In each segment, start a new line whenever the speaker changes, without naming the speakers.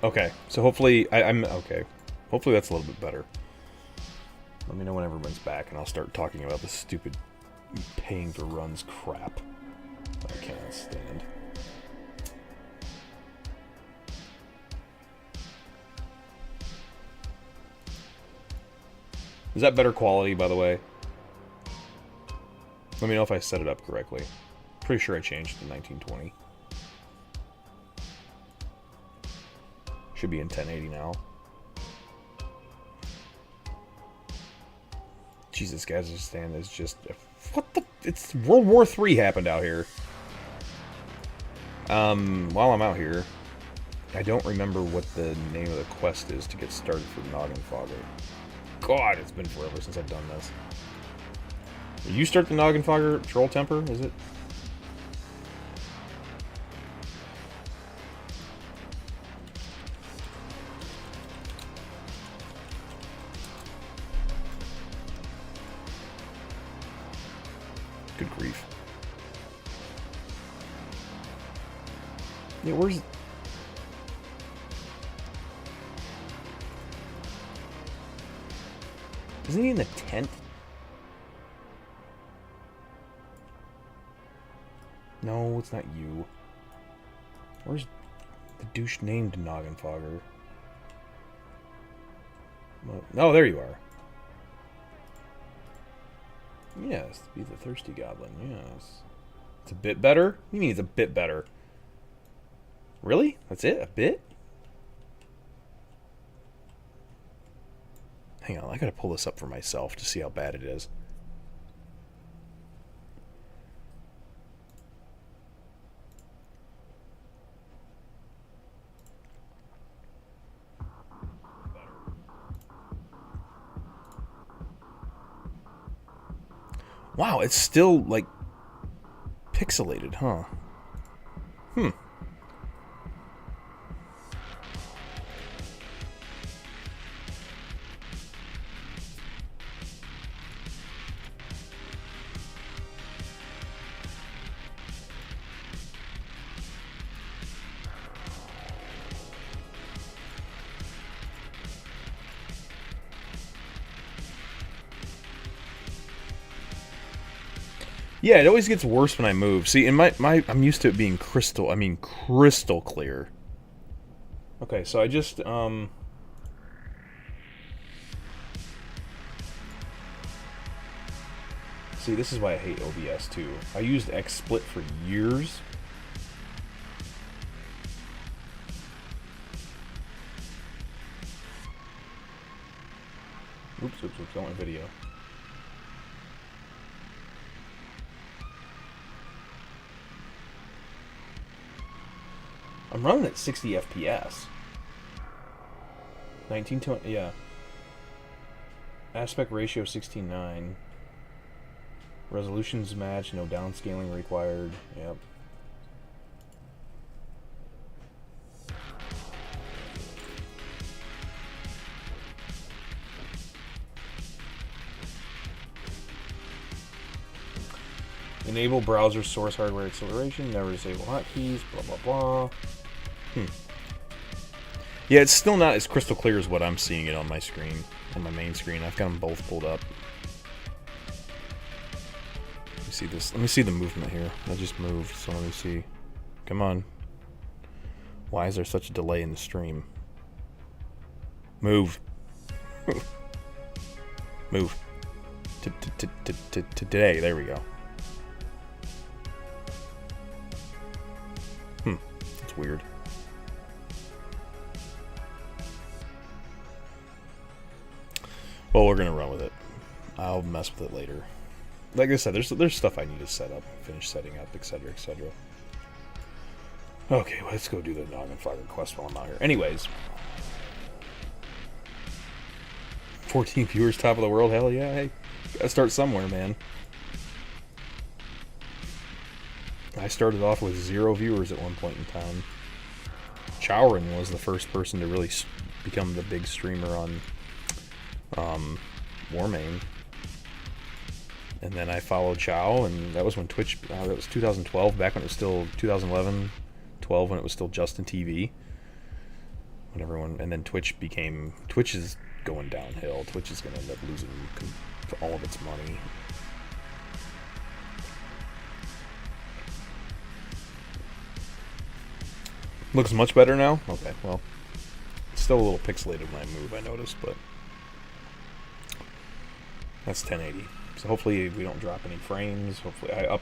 Okay, so hopefully I'm okay. Hopefully that's a little bit better. Let me know when everyone's back, and I'll start talking about this stupid paying for runs crap that I can't stand. Is that better quality, by the way? Let me know if I set it up correctly. Pretty sure I changed to 1920. Should be in 1080 now. Jesus, Kazakhstan is just... What the... It's World War III happened out here. While I'm out here, I don't remember what the name of the quest is to get started for Noggenfogger. God, it's been forever since I've done this. You start the Noggenfogger Troll Temper, is it? Good grief. Yeah, where's... Isn't he in the tent? No, it's not you. Where's the douche named Noggenfogger? Oh, there you are. Yes, be the thirsty goblin, yes. It's a bit better? What do you mean it's a bit better? Really? That's it? A bit? Hang on, I gotta pull this up for myself to see how bad it is. Wow, it's still, like, pixelated, huh? Hmm. Yeah, it always gets worse when I move. See, in I'm used to it being crystal clear. Okay, so I just, See, this is why I hate OBS, too. I used XSplit for years. Oops, don't want video. I'm running at 60 FPS. 1920, yeah. Aspect ratio 16:9. Resolutions match, no downscaling required. Yep. Enable browser source hardware acceleration, never disable hotkeys, blah blah blah. Yeah, it's still not as crystal clear as what I'm seeing it on my screen, on my main screen. I've got them both pulled up. Let me see this. Let me see the movement here. I just moved, so let me see. Come on. Why is there such a delay in the stream? Move. Move. Today. There we go. That's weird. Well, we're gonna run with it. I'll mess with it later. Like I said, there's stuff I need to set up, finish setting up, etc., etc. Okay, well, let's go do the Noggenfogger quest while I'm out here. Anyways, 14 viewers, top of the world. Hell yeah! Hey, gotta start somewhere, man. I started off with 0 viewers at one point in time. Chowrin was the first person to really become the big streamer on Warmane. And then I followed Chow, and that was when Twitch, that was 2012, back when it was still 2011, 12, when it was still Justin TV. when everyone, and then Twitch is going downhill. Twitch is going to end up losing all of its money. Looks much better now? Okay, well, it's still a little pixelated when I move, I noticed, but that's 1080. So hopefully we don't drop any frames. Hopefully I'll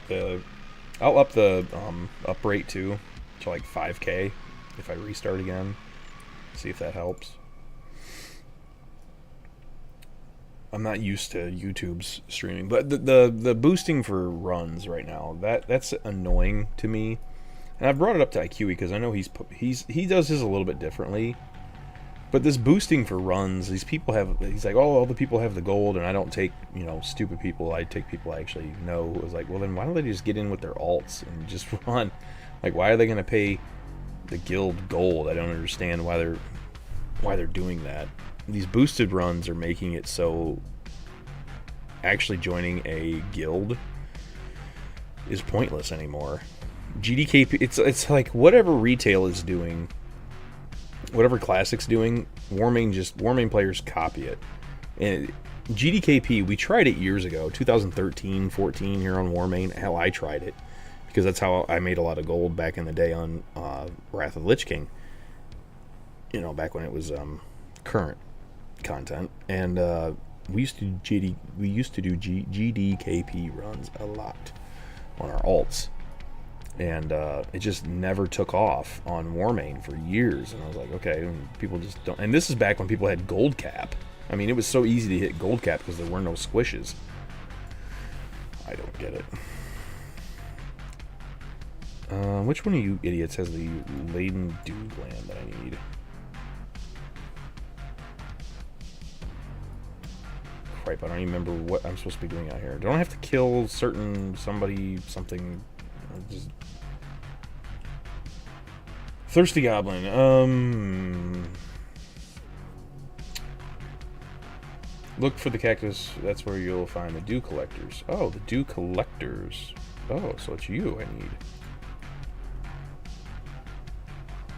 up the up rate too to like 5K if I restart again. See if that helps. I'm not used to YouTube's streaming, but the boosting for runs right now, that's annoying to me. And I've brought it up to IQE because I know he does his a little bit differently. But this boosting for runs, he's like, oh, all the people have the gold, and I don't take, stupid people. I take people I actually know. It was like, well, then why don't they just get in with their alts and just run? Like, why are they going to pay the guild gold? I don't understand why they're doing that. These boosted runs are making it so actually joining a guild is pointless anymore. GDKP, it's like whatever retail is doing, whatever Classic's doing, Warmain players copy it. And GDKP, we tried it years ago, 2013, 14 here on Warmain. Hell, I tried it because that's how I made a lot of gold back in the day on Wrath of the Lich King. Back when it was current content, and we used to do GDKP runs a lot on our alts. And it just never took off on Warmain for years. And I was like, okay, people just don't. And this is back when people had gold cap. I mean, it was so easy to hit gold cap because there were no squishes. I don't get it. Which one of you idiots has the laden dew gland that I need? Cripe, I don't even remember what I'm supposed to be doing out here. Don't I have to kill something? Just... Thirsty Goblin. Look for the cactus. That's where you'll find the dew collectors. Oh, the dew collectors. Oh, so it's you I need.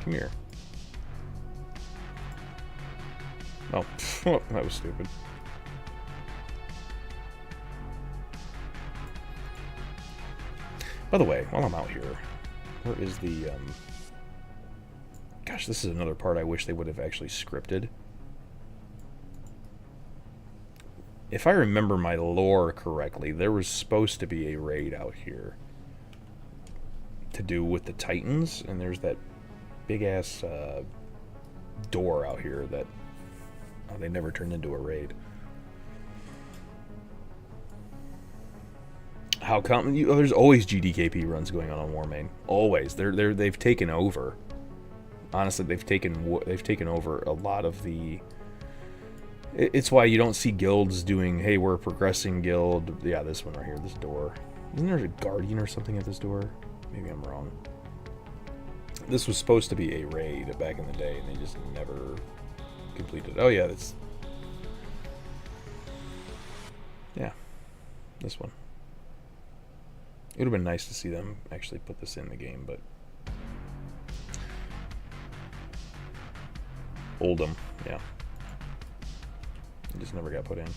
Come here. Oh, that was stupid. By the way, while I'm out here, where is the, Gosh, this is another part I wish they would have actually scripted. If I remember my lore correctly, there was supposed to be a raid out here to do with the Titans, and there's that big-ass door out here that they never turned into a raid. How come? There's always GDKP runs going on Warmain. Always. They've taken over. Honestly, they've taken over a lot of the. It's why you don't see guilds doing, hey, we're a progressing guild. Yeah, this one right here, this door. Isn't there a guardian or something at this door? Maybe I'm wrong. This was supposed to be a raid back in the day, and they just never completed. Oh yeah, that's. Yeah, this one. It would have been nice to see them actually put this in the game, but... Oldham, yeah. It just never got put in.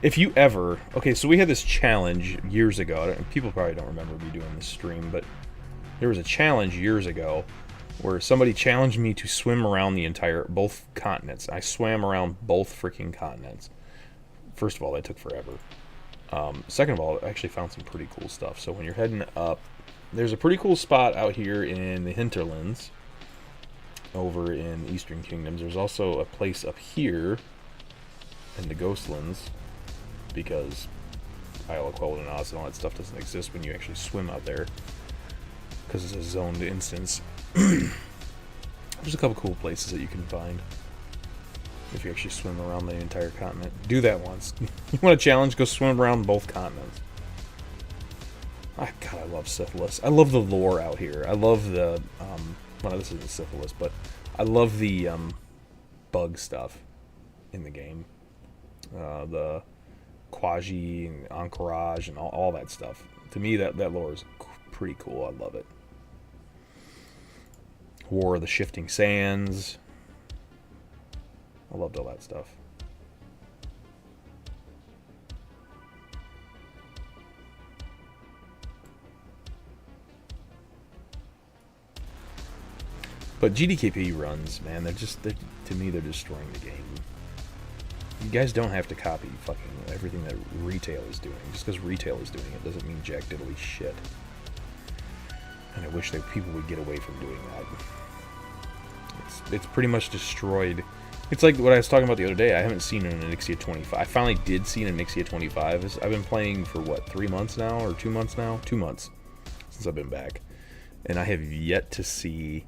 If you ever... Okay, so we had this challenge years ago. People probably don't remember me doing this stream, but there was a challenge years ago where somebody challenged me to swim around both continents. I swam around both freaking continents. First of all, that took forever. Second of all, I actually found some pretty cool stuff. So when you're heading up, there's a pretty cool spot out here in the hinterlands, over in the Eastern Kingdoms. There's also a place up here in the Ghostlands, because Isle of Quel'The and Oz and all that stuff doesn't exist when you actually swim out there, because it's a zoned instance. There's a couple cool places that you can find if you actually swim around the entire continent. Do that once. You want a challenge? Go swim around both continents. God, I love Syphilis. I love the lore out here. I love the well, this isn't Syphilis, but I love the bug stuff in the game. The Quasi and Encourage and all that stuff. To me, that lore is pretty cool. I love it. War of the Shifting Sands. I loved all that stuff. But GDKP runs, man, to me, they're destroying the game. You guys don't have to copy fucking everything that retail is doing. Just because retail is doing it doesn't mean jack diddly shit. And I wish that people would get away from doing that. It's pretty much destroyed. It's like what I was talking about the other day. I haven't seen an Onyxia 25. I finally did see an Onyxia 25. I've been playing for, what, 3 months now? Or 2 months now? 2 months since I've been back. And I have yet to see...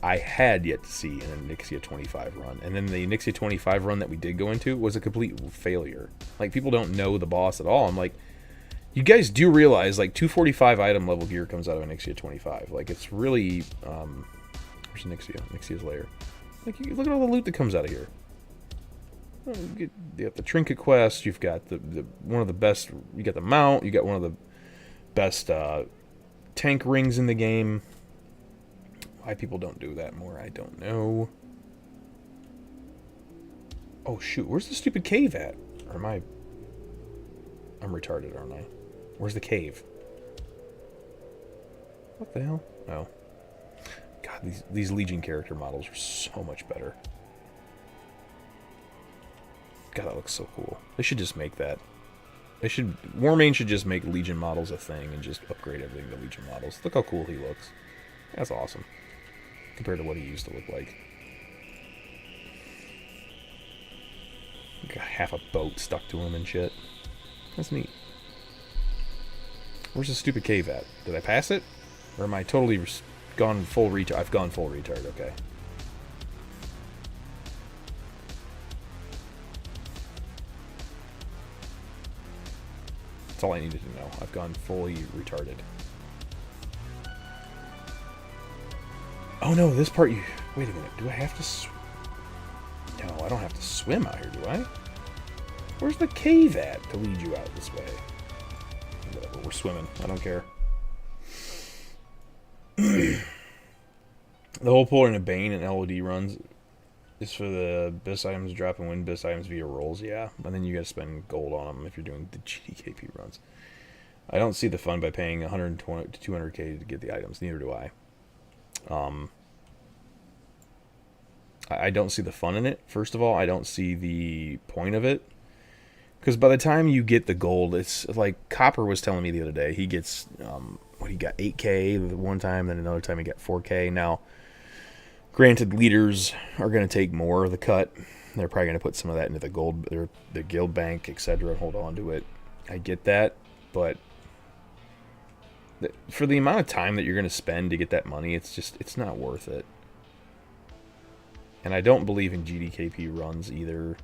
I had yet to see an Onyxia 25 run. And then the Onyxia 25 run that we did go into was a complete failure. Like, people don't know the boss at all. I'm like, you guys do realize, like, 245 item level gear comes out of Onyxia 25. Like, it's really... where's Onyxia? Onyxia's lair. Like, look at all the loot that comes out of here. You got the trinket quest. You've got the one of the best... You got the mount. You got one of the best tank rings in the game. Why people don't do that more, I don't know. Oh, shoot. Where's the stupid cave at? Or am I... I'm retarded, aren't I? Where's the cave? What the hell? Oh. God, these Legion character models are so much better. God, that looks so cool. They should just make that. Warmane should just make Legion models a thing and just upgrade everything to Legion models. Look how cool he looks. That's awesome. Compared to what he used to look like. Got half a boat stuck to him and shit. That's neat. Where's the stupid cave at? Did I pass it? Or am I totally gone full retard? I've gone full retard, okay. That's all I needed to know. I've gone fully retarded. Oh no, this part you... Wait a minute, do I have to... No, I don't have to swim out here, do I? Where's the cave at to lead you out this way? Whatever, we're swimming. I don't care. The whole point of Bane and LOD runs is for the best items to drop and win best items via rolls, yeah. And then you gotta spend gold on them if you're doing the GDKP runs. I don't see the fun by paying 120 to 200k to get the items. Neither do I. I don't see the fun in it. First of all, I don't see the point of it. Because by the time you get the gold, it's like Copper was telling me the other day. He gets, he got 8k one time, then another time he got 4k. Now, granted, leaders are going to take more of the cut. They're probably going to put some of that into the gold, the guild bank, etc. Hold on to it. I get that, but for the amount of time that you're going to spend to get that money, it's not worth it. And I don't believe in GDKP runs either.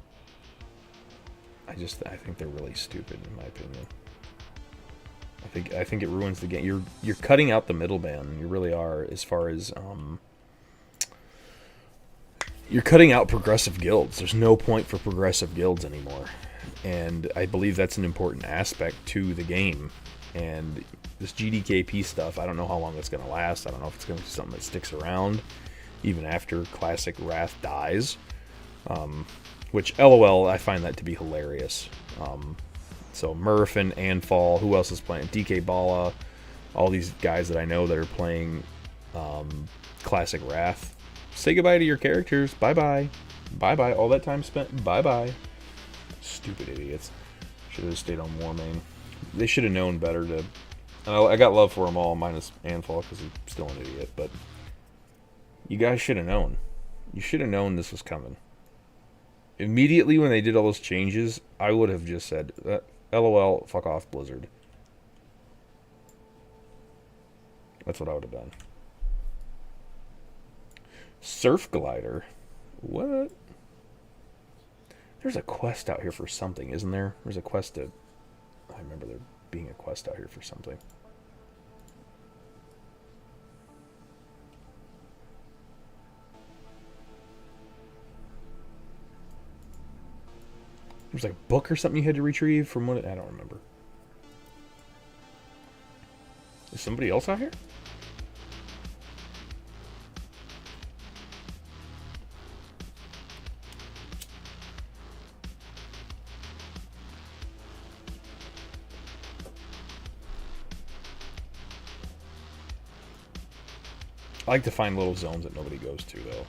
I think they're really stupid in my opinion. I think it ruins the game. You're cutting out the middleman. You really are, as far as you're cutting out progressive guilds. There's no point for progressive guilds anymore. And I believe that's an important aspect to the game. And this GDKP stuff, I don't know how long it's going to last. I don't know if it's going to be something that sticks around even after Classic Wrath dies. Which, LOL, I find that to be hilarious. So Murph and Anfall, who else is playing? DK Bala, all these guys that I know that are playing Classic Wrath. Say goodbye to your characters. Bye-bye. Bye-bye. All that time spent. Bye-bye. Stupid idiots. Should have stayed on Warmane. They should have known better to... I got love for them all, minus Anfall, because he's still an idiot, but... You guys should have known. You should have known this was coming. Immediately when they did all those changes, I would have just said, LOL, fuck off, Blizzard. That's what I would have done. Surf Glider? What? There's a quest out here for something, isn't there? There's a quest to... I remember there being a quest out here for something. was like a book or something you had to retrieve from one. I don't remember. Is somebody else out here? I like to find little zones that nobody goes to, though.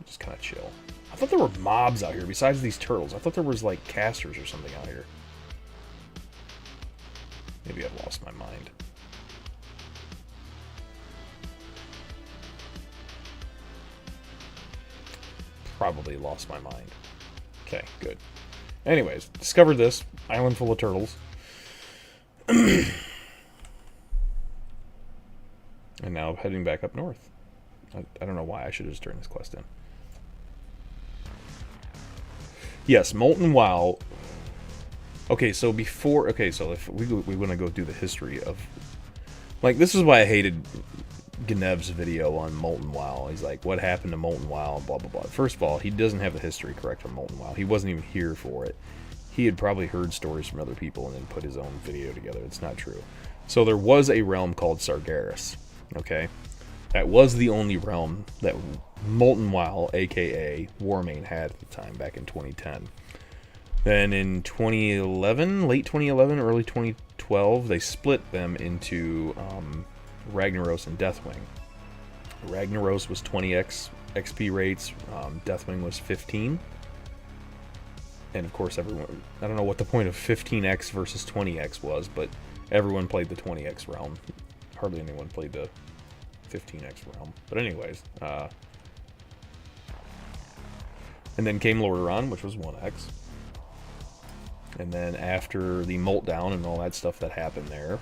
Just kind of chill. I thought there were mobs out here besides these turtles. I thought there was, like, casters or something out here. Maybe I've lost my mind. Probably lost my mind. Okay, good. Anyways, discovered this. Island full of turtles. And now heading back up north. I don't know why. I should have just turned this quest in. Yes, Molten WoW. Okay, so before... Okay, so if we want to go through the history of... Like, this is why I hated Gnev's video on Molten WoW. He's like, what happened to Molten WoW, blah, blah, blah. First of all, he doesn't have the history correct on Molten WoW. He wasn't even here for it. He had probably heard stories from other people and then put his own video together. It's not true. So there was a realm called Sargeras. Okay, that was the only realm that Molten WoW, aka Warmane, had at the time back in 2010. Then in 2011, late 2011, early 2012, they split them into Ragnaros and Deathwing. Ragnaros was 20x XP rates, Deathwing was 15. And of course, everyone, I don't know what the point of 15x versus 20x was, but everyone played the 20x realm. Hardly anyone played the 15x realm. But anyways, and then came Lordaeron, which was 1x. And then after the Meltdown and all that stuff that happened there,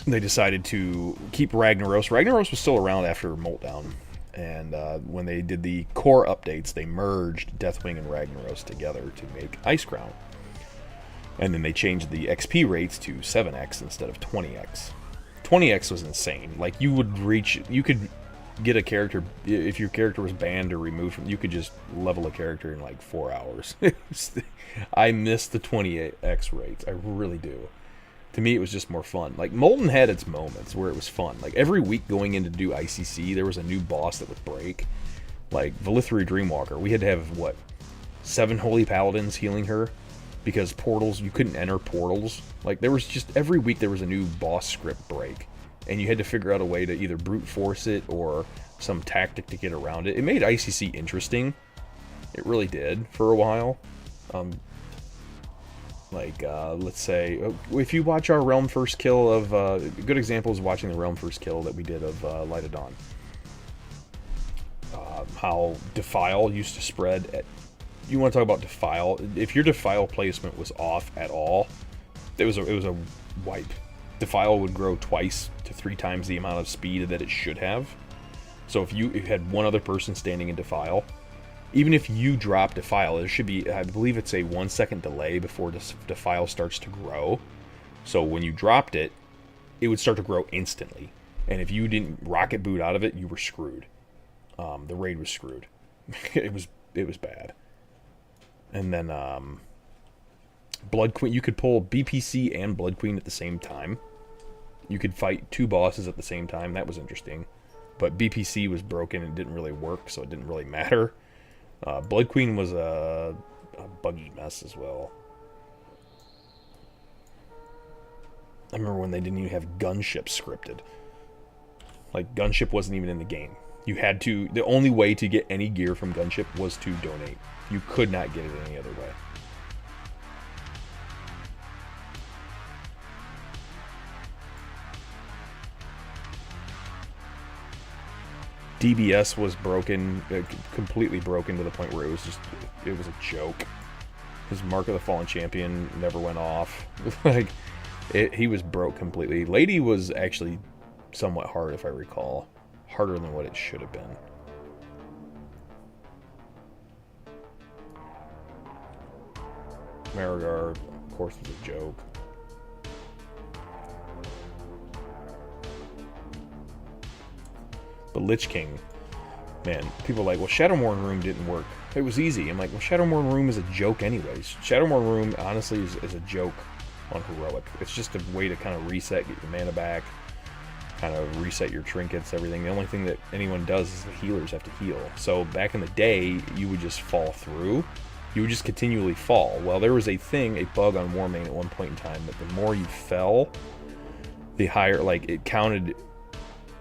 they decided to keep Ragnaros. Ragnaros was still around after Meltdown. And when they did the core updates, they merged Deathwing and Ragnaros together to make Icecrown. And then they changed the XP rates to 7x instead of 20x. 20x was insane. Like, you could get a character, if your character was banned or removed from, you could just level a character in like 4 hours. I miss the 20x rates. I really do. To me, it was just more fun. Like, Molten had its moments where it was fun. Like, every week going in to do ICC, there was a new boss that would break. Like, Valithria Dreamwalker. We had to have, what, 7 Holy Paladins healing her? Because portals, you couldn't enter portals. Like, there was just, every week there was a new boss script break. And you had to figure out a way to either brute force it or some tactic to get around it. It made ICC interesting. It really did, for a while. Let's say, if you watch our Realm First Kill of, a good example is watching the Realm First Kill that we did of Light of Dawn. How Defile used to spread at... You want to talk about Defile? If your Defile placement was off at all, it was a wipe. Defile would grow twice to 3 times the amount of speed that it should have. So if you had one other person standing in Defile, even if you drop Defile, there should be, I believe it's a 1 second delay before Defile starts to grow. So when you dropped it, it would start to grow instantly. And if you didn't rocket boot out of it, you were screwed. The raid was screwed. It was bad. And then Blood Queen, you could pull BPC and Blood Queen at the same time. You could fight 2 bosses at the same time. That was interesting. But BPC was broken and didn't really work, so it didn't really matter. Blood Queen was a buggy mess as well. I remember when they didn't even have Gunship scripted. Like, Gunship wasn't even in the game. You had to... The only way to get any gear from Gunship was to donate. You could not get it any other way. DBS was broken, completely broken to the point where it was a joke. His Mark of the Fallen Champion never went off. He was broke completely. Lady was actually somewhat hard, if I recall. Harder than what it should have been. Marigar, of course, was a joke. But Lich King, Man, people are like, well, Shadowmourne Room didn't work. It was easy. I'm like, well, Shadowmourne Room is a joke anyways. Shadowmourne Room, honestly, is a joke on Heroic. It's just a way to kind of reset, get your mana back, kind of reset your trinkets, everything. The only thing that anyone does is the healers have to heal. So back in the day, you would just fall through. You would just continually fall. Well, there was a bug on Warmane at one point in time, that the more you fell, the higher, like, it counted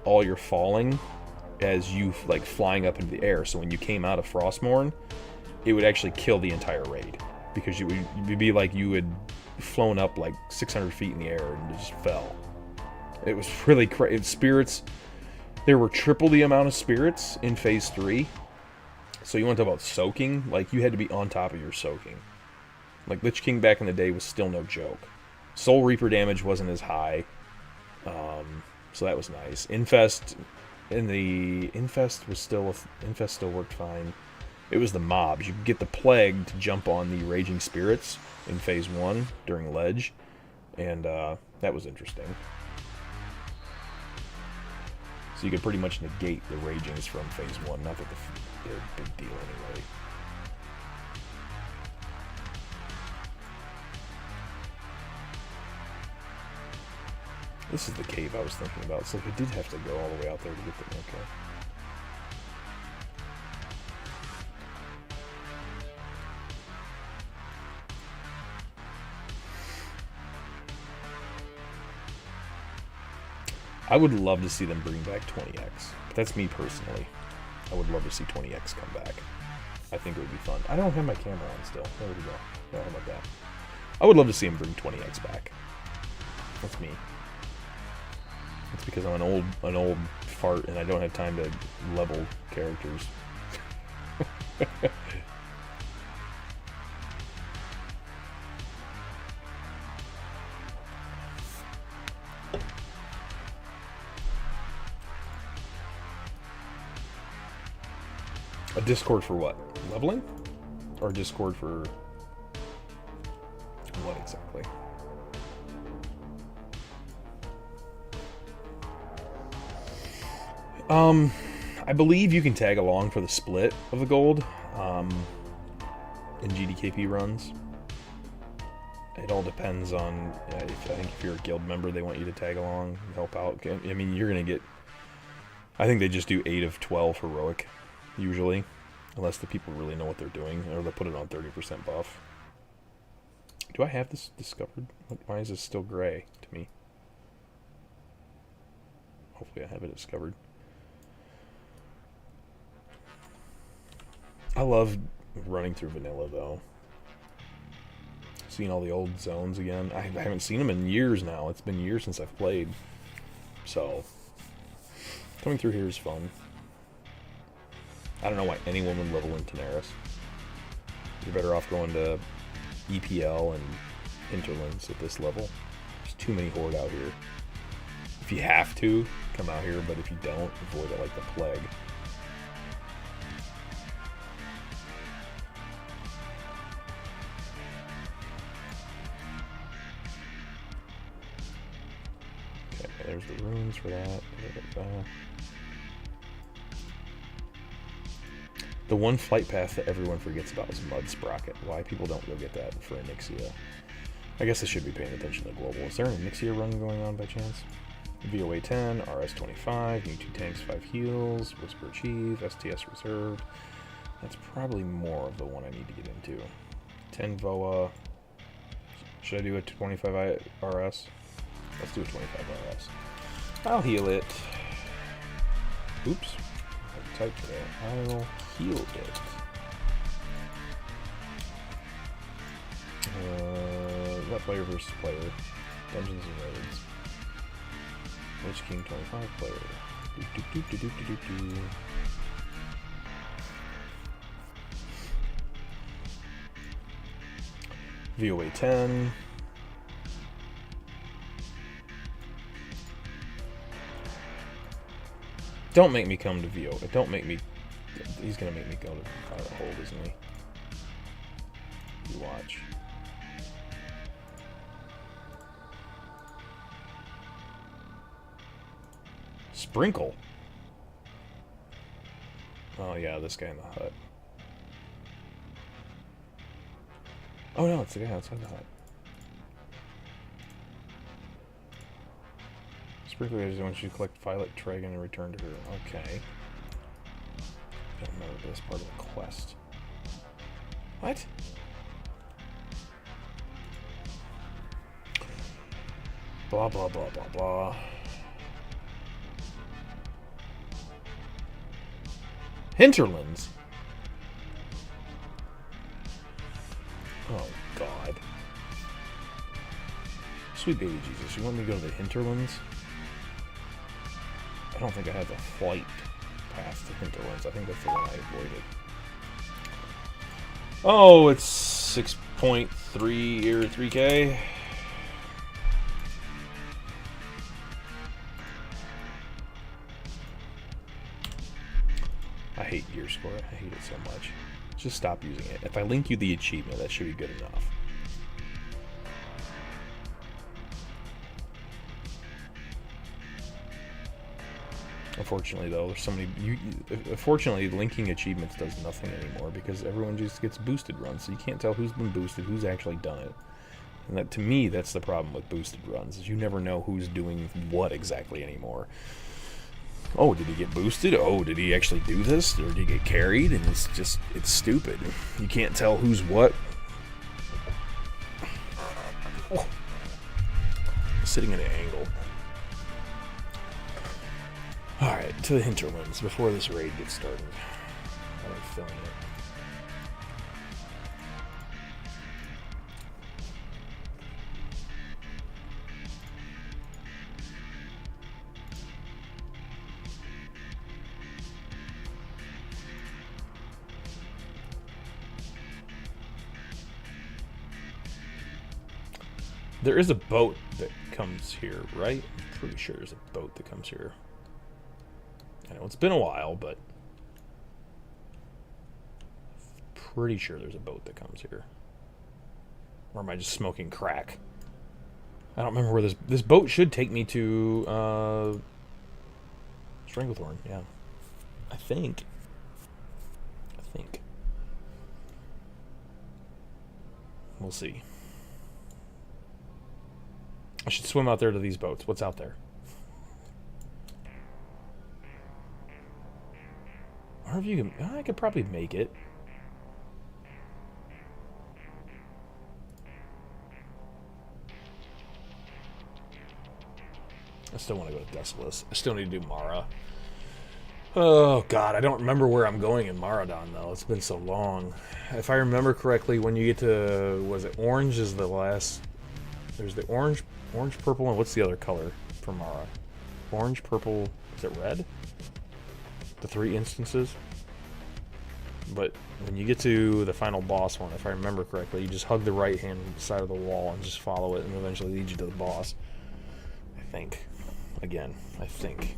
all your falling as you, like, flying up into the air. So when you came out of Frostmourne, it would actually kill the entire raid, because you'd be like you had flown up like 600 feet in the air and just fell. It was really crazy. Spirits, there were triple the amount of spirits in Phase 3. So you want to talk about soaking? Like, you had to be on top of your soaking. Like, Lich King back in the day was still no joke. Soul Reaper damage wasn't as high. So that was nice. Infest still worked fine. It was the mobs. You could get the Plague to jump on the Raging Spirits in Phase 1 during Ledge, and that was interesting. So you could pretty much negate the Ragings from Phase 1. Not that they're a big deal anyway. This is the cave I was thinking about. So I did have to go all the way out there to get them. Okay. I would love to see them bring back 20x. But that's me personally. I would love to see 20x come back. I think it would be fun. I don't have my camera on still. There we go. No, how about that? I would love to see them bring 20x back. That's me. It's because I'm an old fart and I don't have time to level characters. A Discord for what? Leveling? Or a Discord for what exactly? I believe you can tag along for the split of the gold in GDKP runs. It all depends on, I think if you're a guild member, they want you to tag along and help out. I mean, you're going to get, I think they just do 8 of 12 heroic, usually. Unless the people really know what they're doing, or they'll put it on 30% buff. Do I have this discovered? Why is this still gray to me? Hopefully I have it discovered. I love running through vanilla, though. Seeing all the old zones again. I haven't seen them in years now. It's been years since I've played. So, coming through here is fun. I don't know why anyone would level in Tanaris. You're better off going to EPL and Interlands at this level. There's too many Horde out here. If you have to, come out here, but if you don't, avoid it like the plague. Okay, there's the runes for that. The one flight path that everyone forgets about is Mud Sprocket. Why people don't go get that for Onyxia. I guess I should be paying attention to Global. Is there an Onyxia run going on by chance? VOA 10, RS 25, need 2 tanks, 5 heals, Whisper Chief, STS Reserved. That's probably more of the one I need to get into. 10 VOA. Should I do a 25 RS? Let's do a 25 RS. I'll heal it. Oops. I typed that. I'll heal it. That player versus player. Dungeons and Raids. Lich King 25 player. VOA 10. Don't make me come to VO. Don't make me. He's gonna make me go to Fire Hold, isn't he? You watch. Sprinkle. Oh yeah, this guy in the hut. Oh no, it's the guy outside the hut. Sprinkler is when you collect Violet Dragon and return to her. Okay. I don't remember this part of the quest. What? Blah blah blah blah blah. Hinterlands? Oh, God. Sweet baby Jesus, you want me to go to the Hinterlands? I don't think I have the flight past the Hinterlands. I think that's the one I avoided. Oh, it's 6.3 or 3K. I hate gear score. I hate it so much. Just stop using it. If I link you the achievement, that should be good enough. Unfortunately, though, there's so many. Unfortunately, linking achievements does nothing anymore because everyone just gets boosted runs, so you can't tell who's been boosted, who's actually done it. And that, to me, that's the problem with boosted runs, is you never know who's doing what exactly anymore. Oh, did he get boosted? Oh, did he actually do this? Or did he get carried? And it's stupid. You can't tell who's what. Oh. Sitting at an angle. Alright, to the Hinterlands before this raid gets started. I'm filling it. There is a boat that comes here, right? I'm pretty sure there's a boat that comes here. I know it's been a while, but pretty sure there's a boat that comes here. Or am I just smoking crack? I don't remember where this boat should take me to Stranglethorn, yeah. I think. We'll see. I should swim out there to these boats. What's out there? Or if you can, I could probably make it. I still want to go to Desolus. I still need to do Mara. Oh god, I don't remember where I'm going in Maradon though. It's been so long. If I remember correctly, when you get to, was it orange is the last? There's the orange, purple, and what's the other color for Mara? Orange, purple, is it red? The 3 instances. But when you get to the final boss one, if I remember correctly, you just hug the right hand side of the wall and just follow it, and eventually lead you to the boss. I think. Again, I think.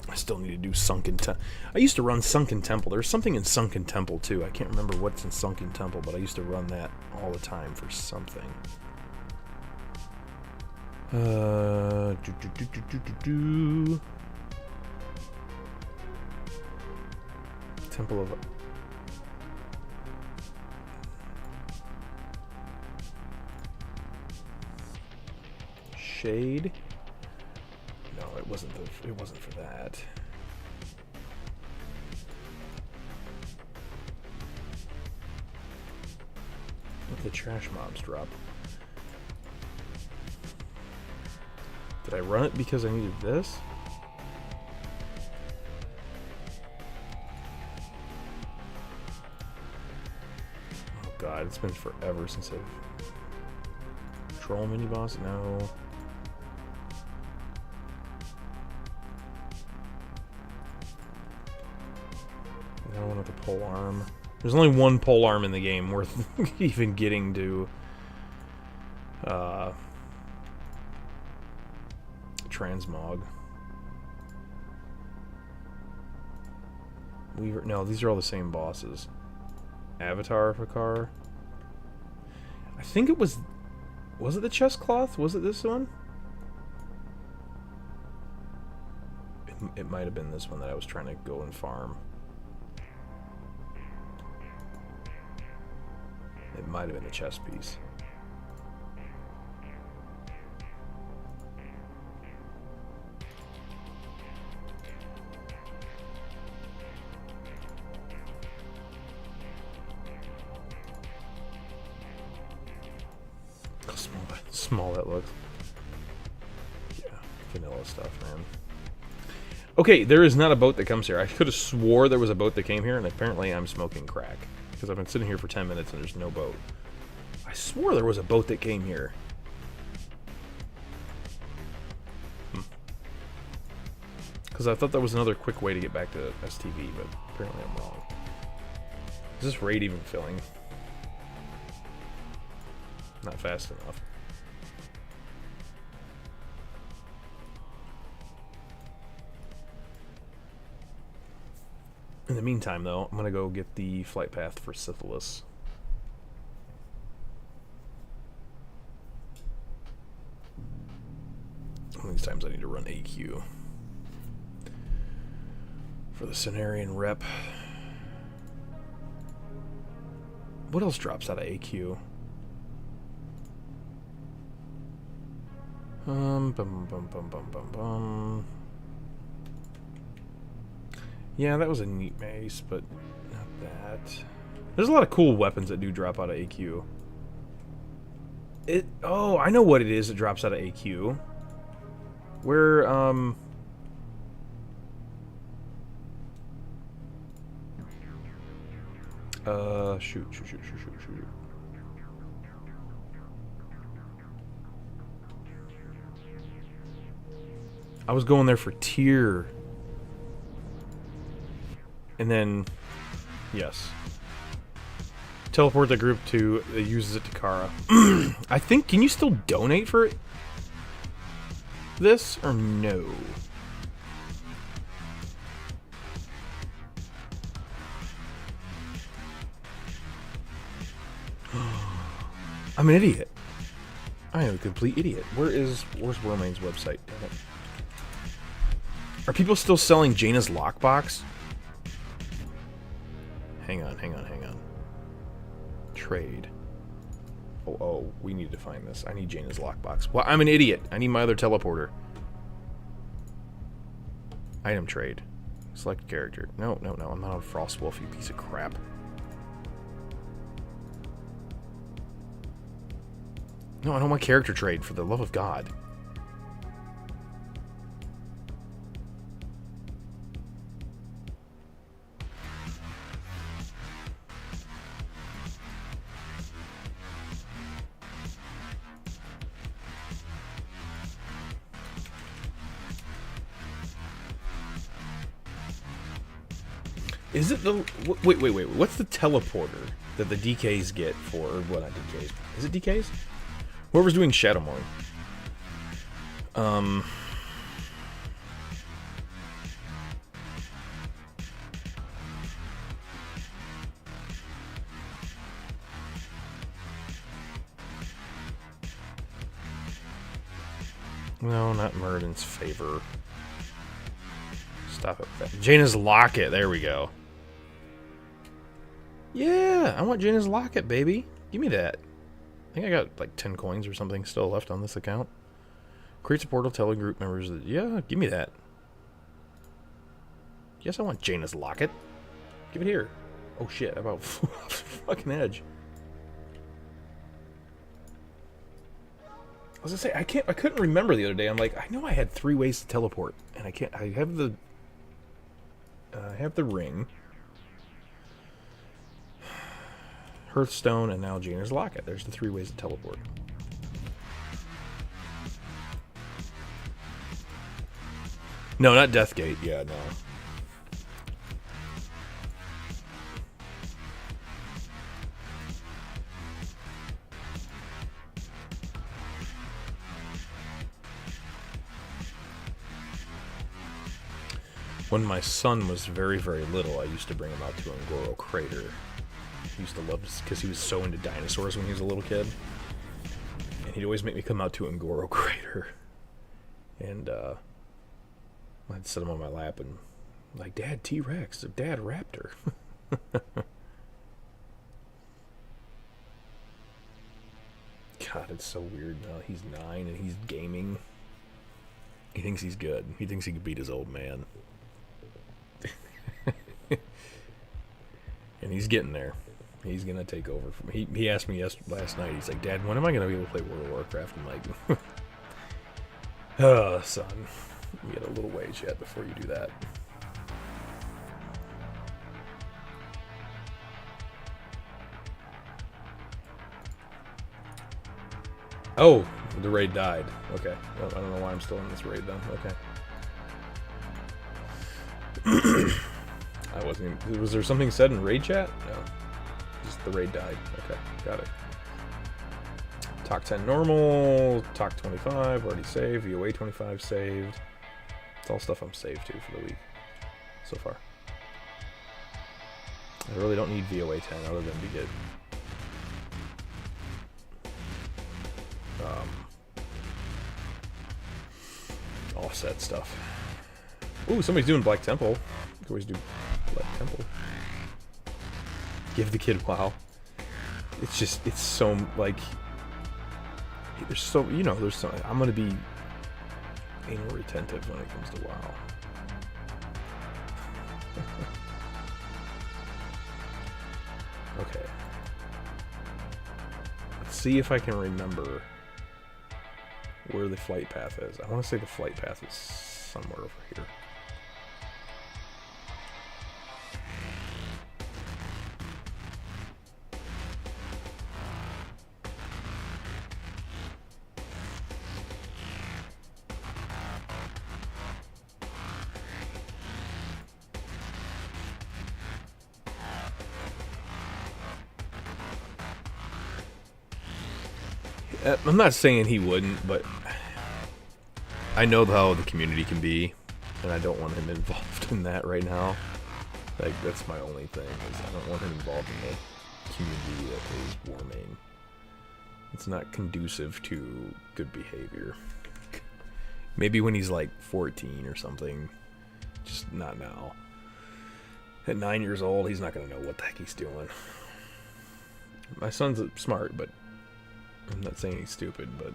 I still need to do Sunken Temple. I used to run Sunken Temple. There's something in Sunken Temple too. I can't remember what's in Sunken Temple, but I used to run that all the time for something. Temple of Shade. No, it wasn't for that. What did the trash mobs drop? Did I run it because I needed this? Oh god, it's been forever since I've... Troll mini boss? No. No one with a pole arm. There's only one pole arm in the game worth even getting to Transmog. Weaver. No, these are all the same bosses. Avatar Fakar. I think it was. Was it the chest cloth? Was it this one? It might have been this one that I was trying to go and farm. It might have been the chess piece. How small that looks. Yeah, vanilla stuff, man. Okay, there is not a boat that comes here. I could have swore there was a boat that came here, and apparently I'm smoking crack. Because I've been sitting here for 10 minutes and there's no boat. I swore there was a boat that came here. Because I thought that was another quick way to get back to STV, but apparently I'm wrong. Is this raid even filling? Not fast enough. In the meantime, though, I'm going to go get the flight path for Syphilis. How many times I need to run AQ? For the Cenarian rep. What else drops out of AQ? Yeah, that was a neat mace, but not that. There's a lot of cool weapons that do drop out of AQ. Oh, I know what it is that drops out of AQ. Where, shoot. I was going there for tier. And then, yes. Teleport the group to, it uses it to Kara. I think, can you still donate for this, or no? I'm an idiot. I am a complete idiot. Where's Romain's website? Damn it. Are people still selling Jaina's lockbox? Hang on. Trade. Oh, we need to find this. I need Jaina's lockbox. Well, I'm an idiot. I need my other teleporter. Item trade. Select character. No. I'm not on Frostwolf, you piece of crap. No, I don't want character trade, for the love of God. Is it the... Wait. What's the teleporter that the DKs get for... Or what, not DKs. Is it DKs? Whoever's doing Shadowmourne. No, not Murden's favor. Stop it with that. Jaina's locket. There we go. Yeah, I want Jaina's locket, baby. Give me that. I think I got like 10 coins or something still left on this account. Creates a portal, tell a group members that, yeah, give me that. Yes, I want Jaina's locket. Give it here. Oh shit, about fucking edge. I was gonna say, I couldn't remember the other day. I'm like, I know I had 3 ways to teleport, and I can't. I have the ring, Hearthstone, and now Jaina's locket. There's the 3 ways to teleport. No, not Deathgate. Yeah, no. When my son was very, very little, I used to bring him out to Ngoro Crater. He used to love this because he was so into dinosaurs when he was a little kid. And he'd always make me come out to Ngoro Crater. And, I'd sit him on my lap and like, Dad T-Rex or Dad Raptor. God, it's so weird now. He's 9 and he's gaming. He thinks he's good. He thinks he can beat his old man. And he's getting there. He's going to take over. He asked me last night, he's like, Dad, when am I going to be able to play World of Warcraft? I'm like, oh, son, you got a little ways yet before you do that. Oh, the raid died. Okay. Well, I don't know why I'm still in this raid then. Okay. I wasn't even, was there something said in raid chat? No. Just the raid died. Okay, got it. Talk 10 normal, Talk 25, already saved, VOA 25 saved. It's all stuff I'm saved to for the week so far. I really don't need VOA 10 other than to get offset stuff. Ooh, somebody's doing Black Temple. You can always do Black Temple. Give the kid WoW. It's just, it's so, like, there's so, you know, there's so, I'm gonna be anal retentive when it comes to WoW. Okay. Let's see if I can remember where the flight path is. I want to say the flight path is somewhere over here. I'm not saying he wouldn't, but I know how the community can be, and I don't want him involved in that right now. Like, that's my only thing, is I don't want him involved in the community that plays Warmane. It's not conducive to good behavior. Maybe when he's like 14 or something, just not now. At 9 years old, he's not going to know what the heck he's doing. My son's smart, but I'm not saying he's stupid, but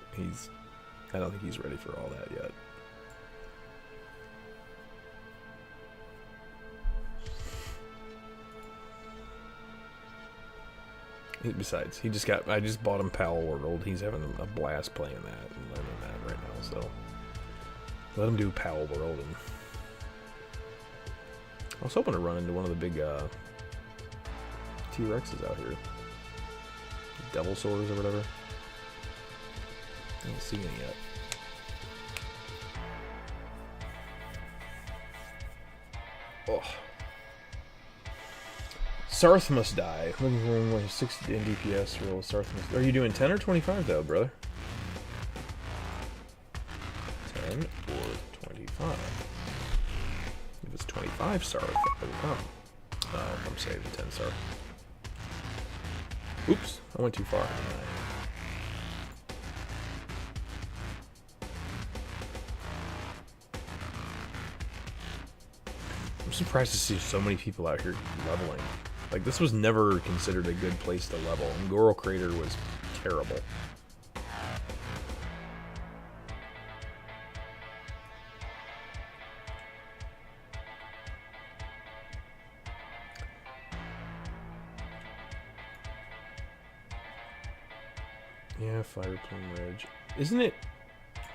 I don't think he's ready for all that yet. Besides, I just bought him Pal World. He's having a blast playing that and learning that right now, so let him do Pal World. And I was hoping to run into one of the big T-Rexes out here. Devil Swords or whatever. I don't see any yet. Oh. Sarth must die. Looking for one 60 in DPS roll. Sarth must. Are you doing 10 or 25 though, brother? 10 or 25. If it's 25 Sarth, I will come. I'm saving 10 Sarth. Oops, I went too far. I'm surprised to see so many people out here leveling. Like, this was never considered a good place to level, and Goral Crater was terrible. Yeah, Fire Plume Ridge. Isn't it?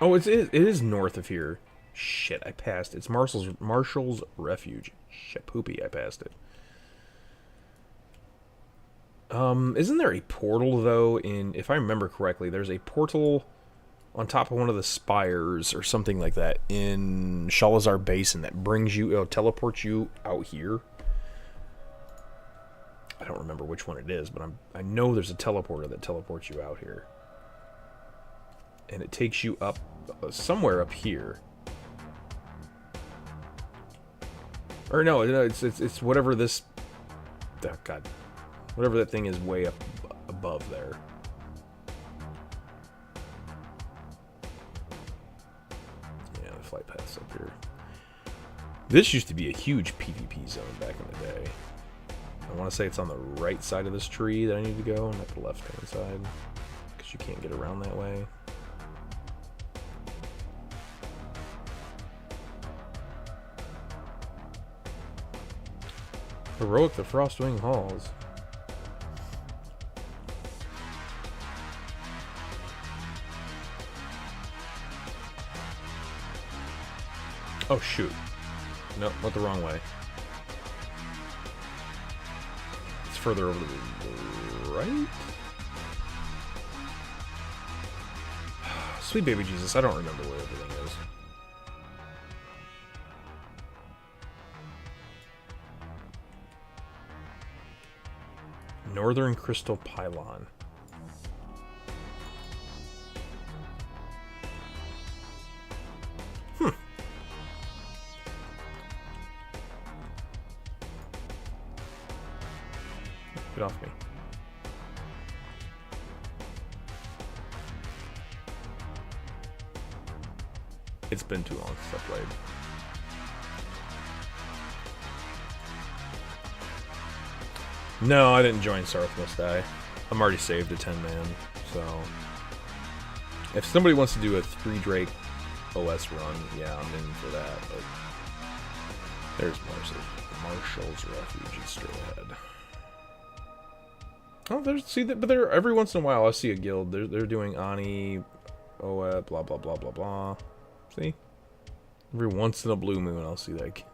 Oh, it is north of here. Shit, I passed. It's Marshall's Refuge. Shit, poopy, I passed it. Isn't there a portal, though, if I remember correctly, there's a portal on top of one of the spires or something like that in Shalazar Basin that brings you, teleports you out here. I don't remember which one it is, but I know there's a teleporter that teleports you out here. And it takes you up, somewhere up here. Or no, it's whatever this, oh god, whatever that thing is way up above there. Yeah, the flight path's up here. This used to be a huge PvP zone back in the day. I want to say it's on the right side of this tree that I need to go, not the left-hand side, because you can't get around that way. Heroic the Frostwing Halls. Oh shoot. No, went the wrong way. It's further over to the right? Sweet baby Jesus, I don't remember where everything is. Northern Crystal Pylon. Get off me. It's been too long since I played. No, I didn't join Sarth Must Die. I'm already saved a 10-man, so... If somebody wants to do a 3 Drake OS run, yeah, I'm in for that, but... There's Marshall's Refuge and straight ahead. Oh, there's... See, but there, every once in a while I see a guild. They're doing Ani, OS, blah, blah, blah, blah, blah. See? Every once in a blue moon I'll see, like...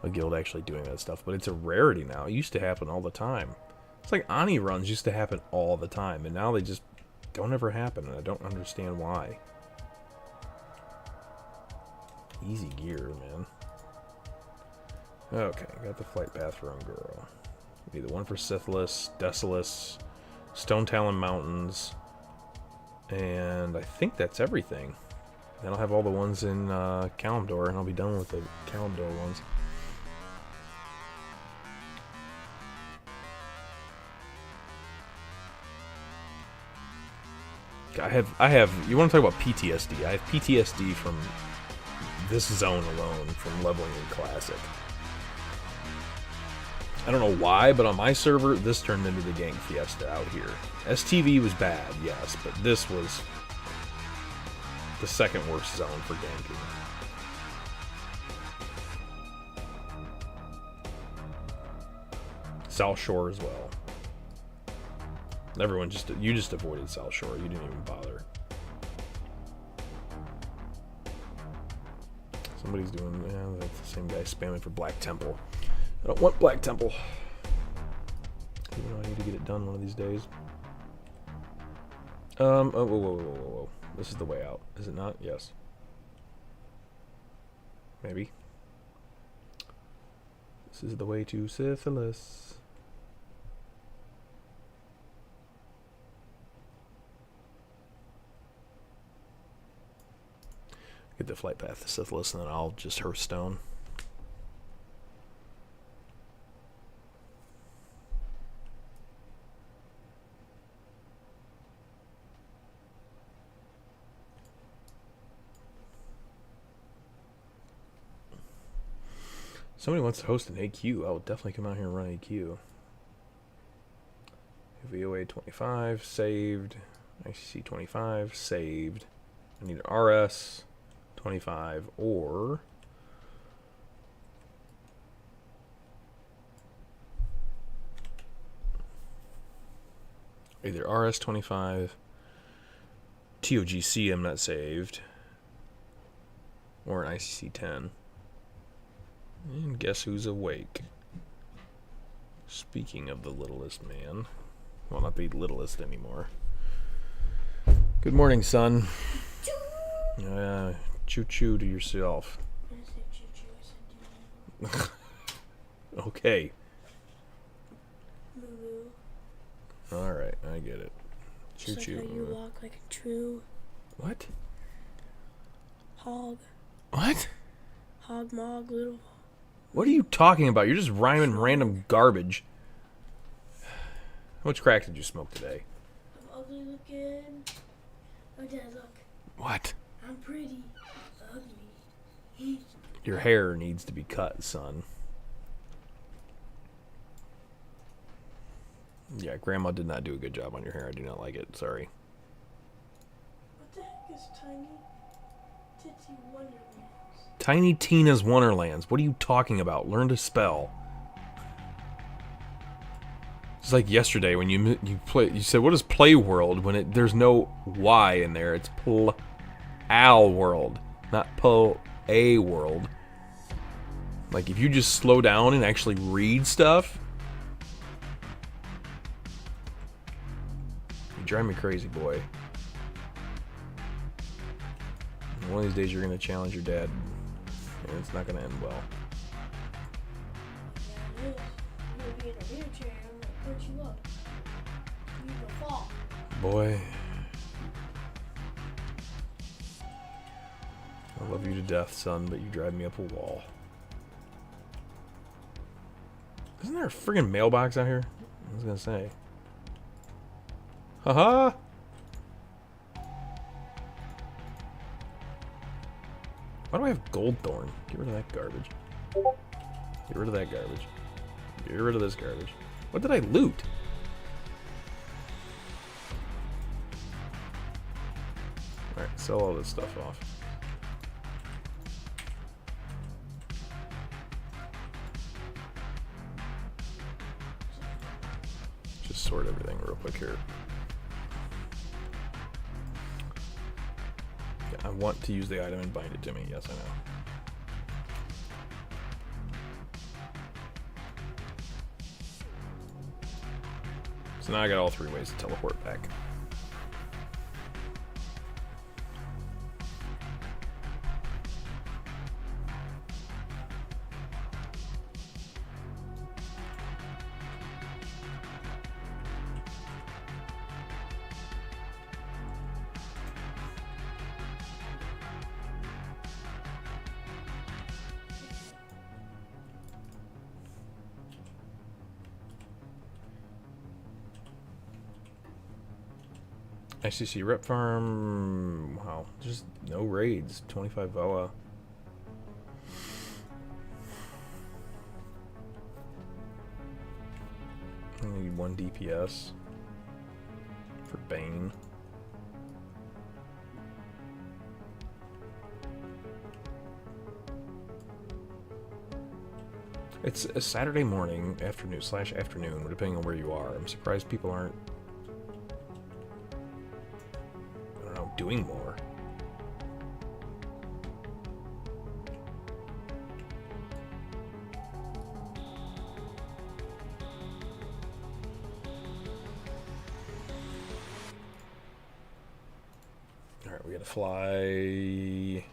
a guild actually doing that stuff, but it's a rarity now. It used to happen all the time. It's like Ani runs used to happen all the time, and now they just don't ever happen, and I don't understand why. Easy gear, man. Okay, got the flight path for Unguro. Need the one for Sithlis, Desolus, Stone Talon Mountains, and I think that's everything. Then I'll have all the ones in Kalimdor, and I'll be done with the Kalimdor ones. I have, you want to talk about PTSD? I have PTSD from this zone alone, from leveling in Classic. I don't know why, but on my server, this turned into the Gang Fiesta out here. STV was bad, yes, but this was the second worst zone for ganking. South Shore as well. Everyone you just avoided South Shore. You didn't even bother. Somebody's doing, yeah, that's the same guy spamming for Black Temple. I don't want Black Temple. Even though I need to get it done one of these days. Oh, whoa. This is the way out, is it not? Yes. Maybe. This is the way to Syphilis. Get the flight path to Syphilis, and then I'll just Hearthstone. Somebody wants to host an AQ. I'll definitely come out here and run AQ. VOA 25, saved. ICC 25, saved. I need an RS 25 or either RS 25, TOGC I'm not saved, or an ICC 10. And guess who's awake? Speaking of the littlest man. Well, not the littlest anymore. Good morning, son. Choo-choo to yourself.
I said choo-choo, I said doo-doo.
Okay.
Moo-moo.
Alright, I get it. Choo-choo.
Like how you walk like a true...
What?
Hog.
What?
Hog, mog, little...
What are you talking about? You're just rhyming random garbage. How much crack did you smoke today?
I'm ugly looking. Oh, Dad, look.
What?
I'm pretty. Ugly.
Your hair needs to be cut, son. Yeah, Grandma did not do a good job on your hair. I do not like it. Sorry.
What the heck is Tiny Titsy Wonderlands?
Tiny Tina's Wonderlands. What are you talking about? Learn to spell. It's like yesterday when you said, what is Play World when there's no Y in there. It's Al World, not A World. Like, if you just slow down and actually read stuff. You drive me crazy, boy. And one of these days you're going to challenge your dad, and it's not going to end well.
Yeah, it is. You're gonna be in a wheelchair. I'm gonna punch you up. You will fall.
Boy. I love you to death, son, but you drive me up a wall. Isn't there a friggin' mailbox out here? I was gonna say. Haha! Why do I have Goldthorn? Get rid of that garbage. Get rid of that garbage. Get rid of this garbage. What did I loot? Alright, sell all this stuff off. Just sort everything real quick here. Yeah, I want to use the item and bind it to me. Yes, I know. So now I got all 3 ways to teleport back. ICC rep farm. Wow, just no raids. 25 VOA. I need 1 DPS for Bane. It's a Saturday morning, afternoon, depending on where you are. I'm surprised people aren't, I don't know, doing more. Alright, we gotta fly.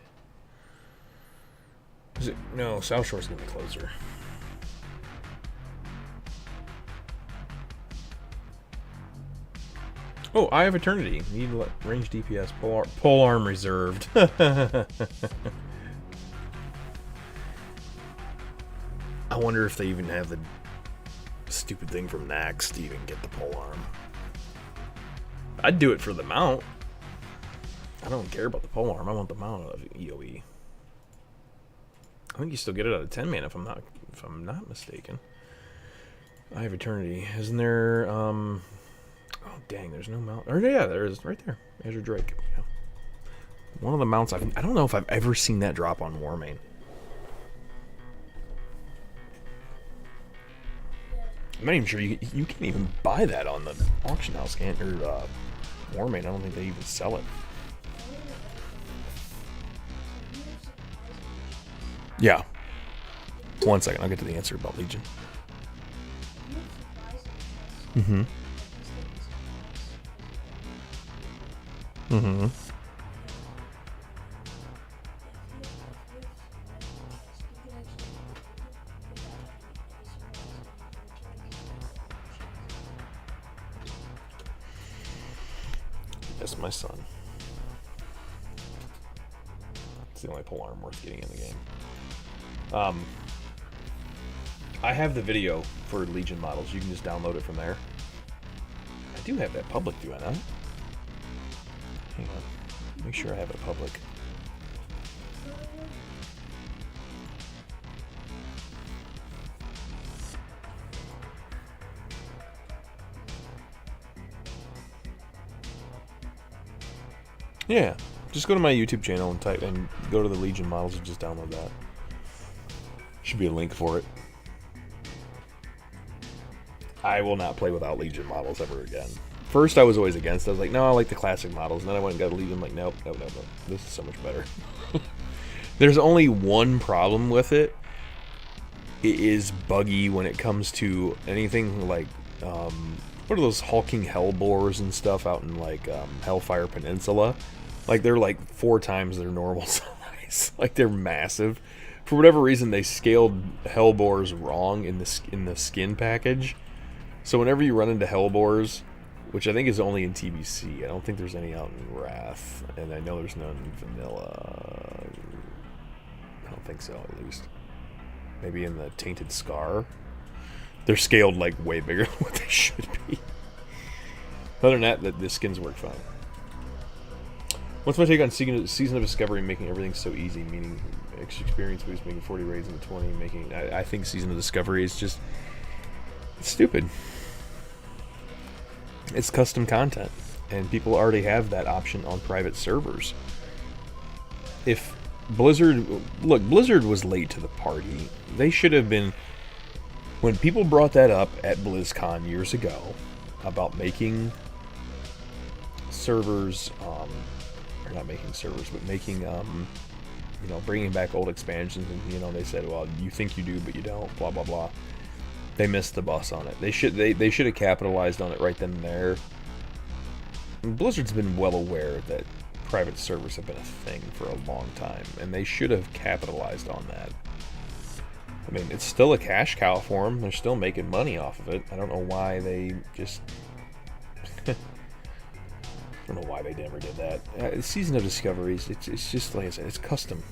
Is it? No, South Shore's gonna be closer. Oh, Eye of Eternity. Need range DPS. Pole arm reserved. I wonder if they even have the stupid thing from Nax to even get the pole arm. I'd do it for the mount. I don't care about the pole arm. I want the mount of EOE. I think you still get it out of 10 mana if I'm not mistaken. Eye of Eternity. Isn't there oh dang, there's no mount. Or yeah, there is right there. Azure Drake. Yeah. One of the mounts I don't know if I've ever seen that drop on Warmane. I'm not even sure you can't even buy that on the auction house, can't or Warmane. I don't think they even sell it. Yeah. 1 second, I'll get to the answer about Legion. Mm-hmm. Mm-hmm. That's my son. It's the only polearm worth getting in the game. I have the video for Legion models. You can just download it from there. I do have that public, do I not? Hang on. Make sure I have it public. Yeah, just go to my YouTube channel and type and go to the Legion models and just download that. Should be a link for it. I will not play without Legion models ever again. First, I was always against it. I was like, no, I like the classic models. And then I went and got a Legion. I'm like, nope. This is so much better. There's only one problem with it. It is buggy when it comes to anything like, what are those hulking hellbores and stuff out in like Hellfire Peninsula? Like they're like 4 times their normal size. Like they're massive. For whatever reason, they scaled hellbores wrong in the skin package. So whenever you run into hellbores, which I think is only in TBC, I don't think there's any out in Wrath, and I know there's none in Vanilla. I don't think so, at least. Maybe in the Tainted Scar. They're scaled like way bigger than what they should be. Other than that, the skins work fine. What's my take on Season of Discovery making everything so easy? Meaning experience boost, making 40 raids into 20, making... I think Season of Discovery is just... It's stupid. It's custom content. And people already have that option on private servers. If Blizzard... Look, Blizzard was late to the party. They should have been... When people brought that up at BlizzCon years ago about making servers, or not making servers, but making, you know, bringing back old expansions, and you know, they said, well, you think you do, but you don't, blah blah blah. They missed the bus on it. They should have capitalized on it right then and there. And Blizzard's been well aware that private servers have been a thing for a long time, and they should have capitalized on that. I mean, it's still a cash cow for them. They're still making money off of it. I don't know why they just... I don't know why they never did that. Season of Discoveries, it's just, like I said, it's custom.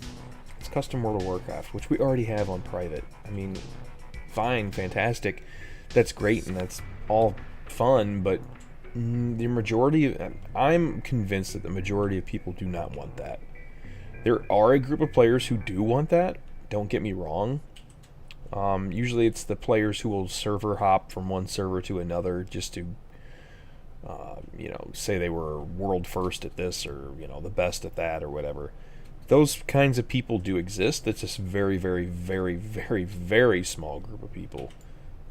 It's custom World of Warcraft, which we already have on private. I mean, fine, fantastic. That's great, and that's all fun, but the majority... I'm convinced that the majority of people do not want that. There are a group of players who do want that. Don't get me wrong. Usually it's the players who will server hop from one server to another just to, you know, say they were world first at this or, you know, the best at that or whatever. Those kinds of people do exist. It's just very, very, very, very, very small group of people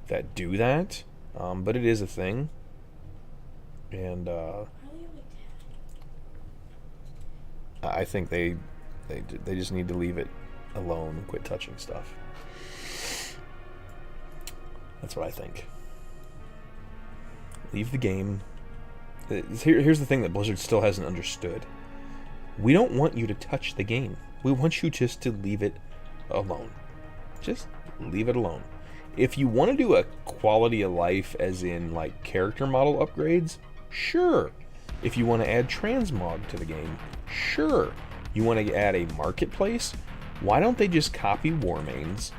that do that. But it is a thing. And I think they just need to leave it alone and quit touching stuff. That's what I think. Leave the game. Here's the thing that Blizzard still hasn't understood. We don't want you to touch the game. We want you just to leave it alone. Just leave it alone. If you want to do a quality of life, as in like character model upgrades, sure. If you want to add transmog to the game, sure. You want to add a marketplace? Why don't they just copy Warmane's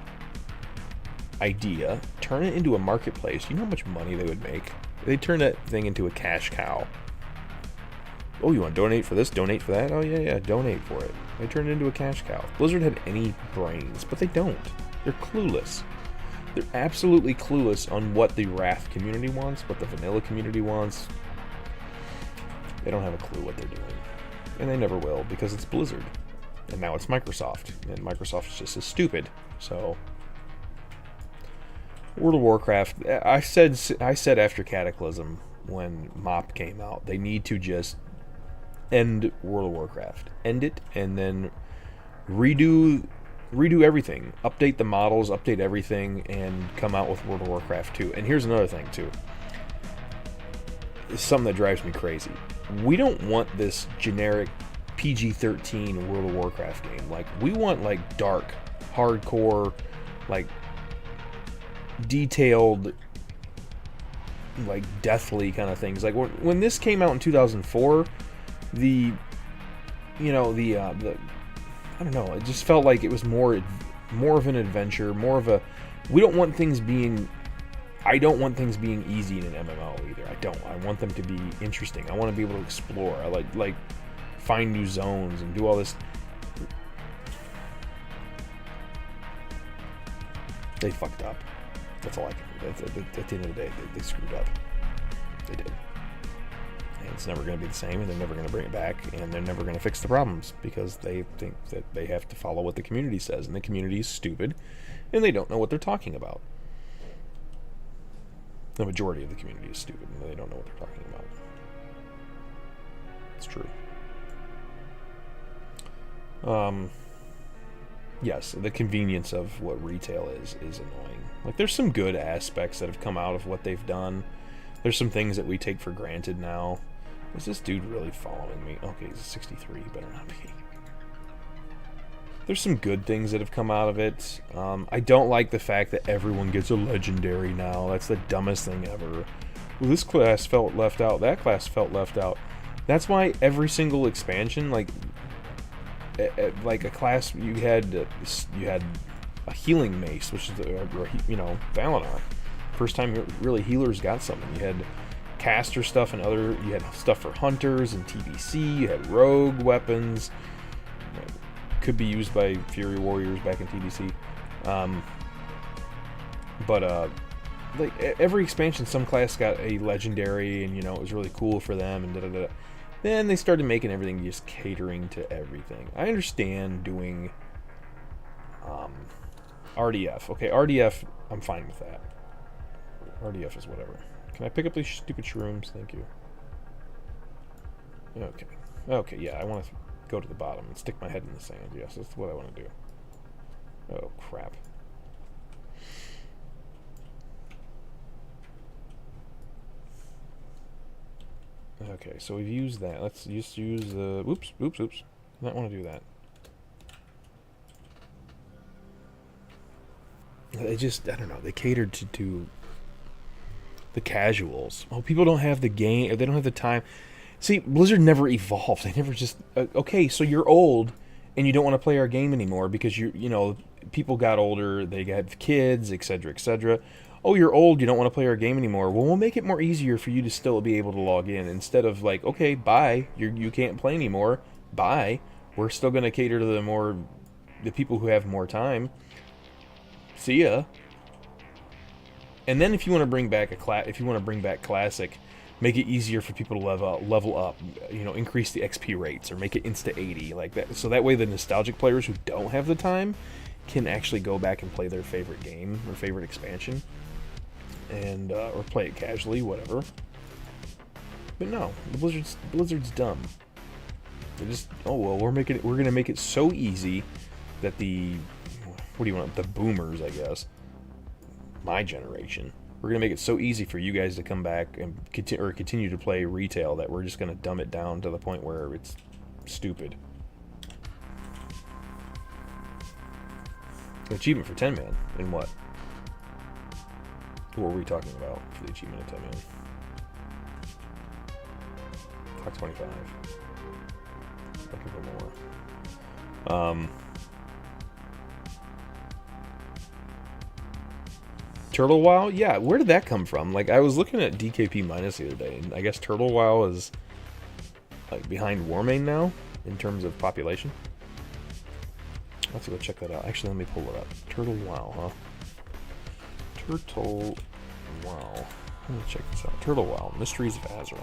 idea, turn it into a marketplace? You know how much money they would make? They turn that thing into a cash cow. Oh, you want to donate for this? Donate for that? Oh, yeah, donate for it. They turn it into a cash cow. Blizzard had any brains, but they don't. They're clueless. They're absolutely clueless on what the Wrath community wants, what the vanilla community wants. They don't have a clue what they're doing. And they never will, because it's Blizzard. And now it's Microsoft. And Microsoft is just as stupid. So... World of Warcraft, I said after Cataclysm, when MOP came out, they need to just end World of Warcraft. End it, and then redo everything. Update the models, update everything, and come out with World of Warcraft 2. And here's another thing, too. It's something that drives me crazy. We don't want this generic PG-13 World of Warcraft game. Like, we want, like, dark, hardcore, like... detailed, like deathly kind of things. Like when this came out in 2004, I don't know, it just felt like it was more of an adventure, more of a... I don't want things being easy in an MMO either. I want them to be interesting. I want to be able to explore. I like find new zones and do all this. They fucked up. That's all I can do. At the end of the day, they screwed up. They did. And it's never going to be the same, and they're never going to bring it back, and they're never going to fix the problems because they think that they have to follow what the community says, and the community is stupid, and they don't know what they're talking about. The majority of the community is stupid, and they don't know what they're talking about. It's true. Yes, the convenience of what retail is annoying. Like, there's some good aspects that have come out of what they've done. There's some things that we take for granted now. Is this dude really following me? Okay, he's a 63. He better not be. There's some good things that have come out of it. I don't like the fact that everyone gets a legendary now. That's the dumbest thing ever. Well, this class felt left out. That class felt left out. That's why every single expansion, like a class, you had a healing mace, which is Valinor. First time really healers got something. You had caster stuff and you had stuff for hunters and TBC. You had rogue weapons. Could be used by Fury Warriors back in TBC. Like every expansion, some class got a legendary, and it was really cool for them. And da-da-da. Then they started making everything just catering to everything. I understand doing RDF. Okay, RDF, I'm fine with that. RDF is whatever. Can I pick up these stupid shrooms? Thank you. Okay. Okay, yeah, I want to go to the bottom and stick my head in the sand. Yes, that's what I want to do. Oh, crap. Okay, so we've used that. Let's just use the... Oops. I don't want to do that. They just, I don't know, they catered to the casuals. Oh, people don't have the game, or they don't have the time. See, Blizzard never evolved. They never just, okay, so you're old, and you don't want to play our game anymore because people got older, they have kids, etc., etc. Oh, you're old, you don't want to play our game anymore. Well, we'll make it more easier for you to still be able to log in, instead of like, okay, bye, you can't play anymore, bye. We're still going to cater to the people who have more time. See ya. And then if you want to bring back classic, make it easier for people to level up, increase the XP rates or make it insta 80 like that. So that way the nostalgic players who don't have the time can actually go back and play their favorite game or favorite expansion, and or play it casually, whatever. But no, Blizzard's dumb. They just, oh well, we're gonna make it so easy that the boomers, I guess, my generation, we're gonna make it so easy for you guys to come back and continue to play retail that we're just gonna dumb it down to the point where it's stupid. Achievement for 10 man in what? What were we talking about for the achievement of 10 man? Talk 25. Looking for more. Turtle Wow? Yeah, where did that come from? Like, I was looking at DKP minus the other day, and I guess Turtle Wow is like behind Warmane now in terms of population. Let's go check that out. Actually, let me pull it up. Turtle Wow, huh? Turtle Wow. Let me check this out. Turtle Wow, Mysteries of Azeroth.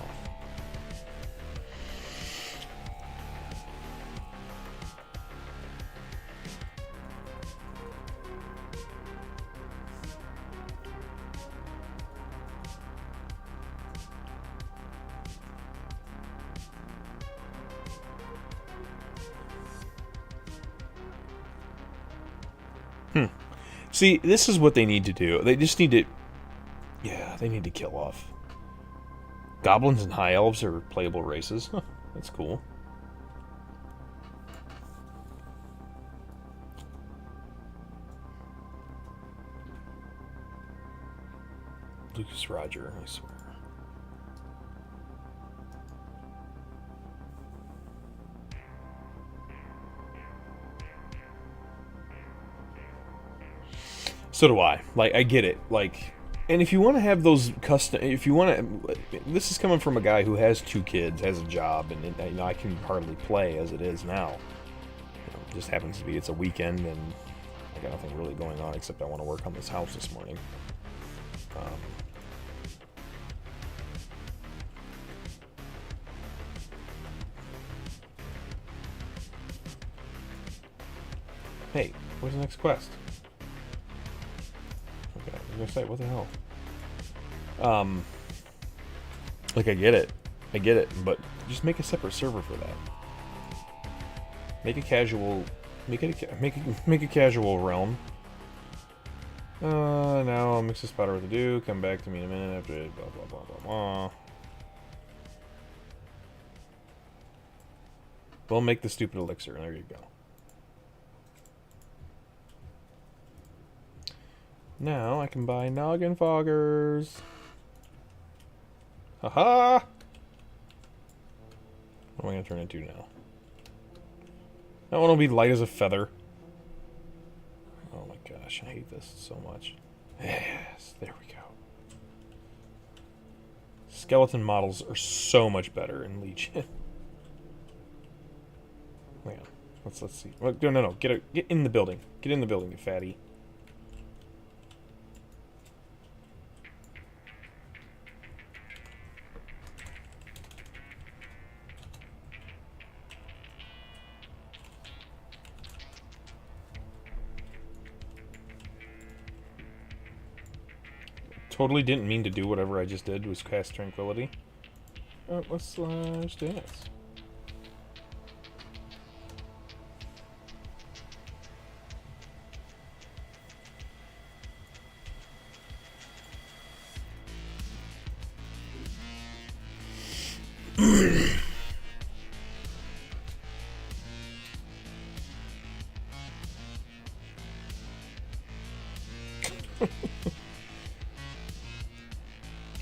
See, this is what they need to do. They just need to... Yeah, they need to kill off. Goblins and High Elves are playable races. Huh, that's cool. Lucas Roger, I swear. So do I. Like, I get it. Like, and if you want to have those custom, if you want to, this is coming from a guy who has 2 kids, has a job, and I can hardly play as it is now. It just happens to be it's a weekend, and I got nothing really going on except I want to work on this house this morning. Hey, where's the next quest? Okay, I was gonna say, what the hell? Like I get it, but just make a separate server for that. Make a casual, make a casual realm. Now I'll mix the spotter with the do. Come back to me in a minute after blah blah blah blah blah. We'll make the stupid elixir. There you go. Now I can buy noggin foggers. Haha! What am I gonna turn into now? That one will be light as a feather. Oh my gosh, I hate this so much. Yes, there we go. Skeleton models are so much better in Legion. Hang on. Let's see. No. Get in the building. Get in the building, you fatty. Totally didn't mean to do whatever I just did, was cast Tranquility. Let's slash dance.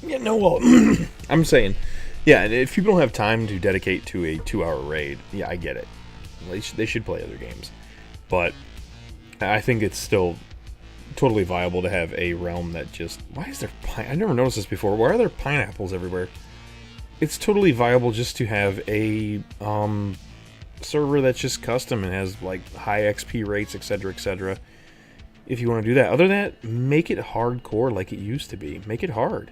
Yeah, no, well, I'm saying, yeah, if people don't have time to dedicate to a 2-hour raid, yeah, I get it. They should play other games. But I think it's still totally viable to have a realm that just... Why is there... I never noticed this before. Why are there pineapples everywhere? It's totally viable just to have a server that's just custom and has, like, high XP rates, etc., etc. If you want to do that. Other than that, make it hardcore like it used to be. Make it hard.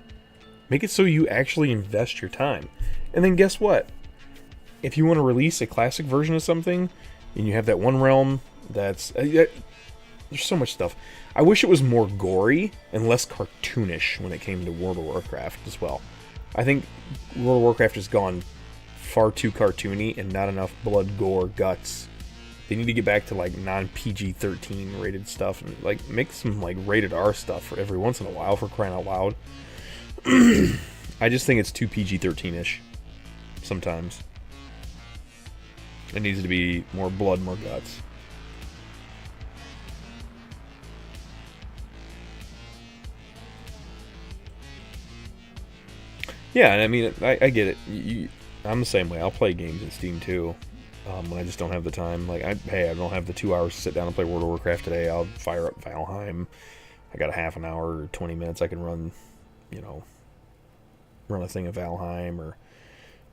Make it so you actually invest your time. And then guess what? If you want to release a classic version of something, and you have that one realm that's... there's so much stuff. I wish it was more gory and less cartoonish when it came to World of Warcraft as well. I think World of Warcraft has gone far too cartoony and not enough blood, gore, guts. They need to get back to like non-PG-13 rated stuff and like make some like rated R stuff for every once in a while, for crying out loud. I just think it's too PG-13ish sometimes. It needs to be more blood, more guts. Yeah, I mean, I get it. I'm the same way. I'll play games in Steam too, when I just don't have the time. Like, hey, I don't have the 2 hours to sit down and play World of Warcraft today. I'll fire up Valheim. I got a half an hour or 20 minutes I can run, run a thing of Valheim, or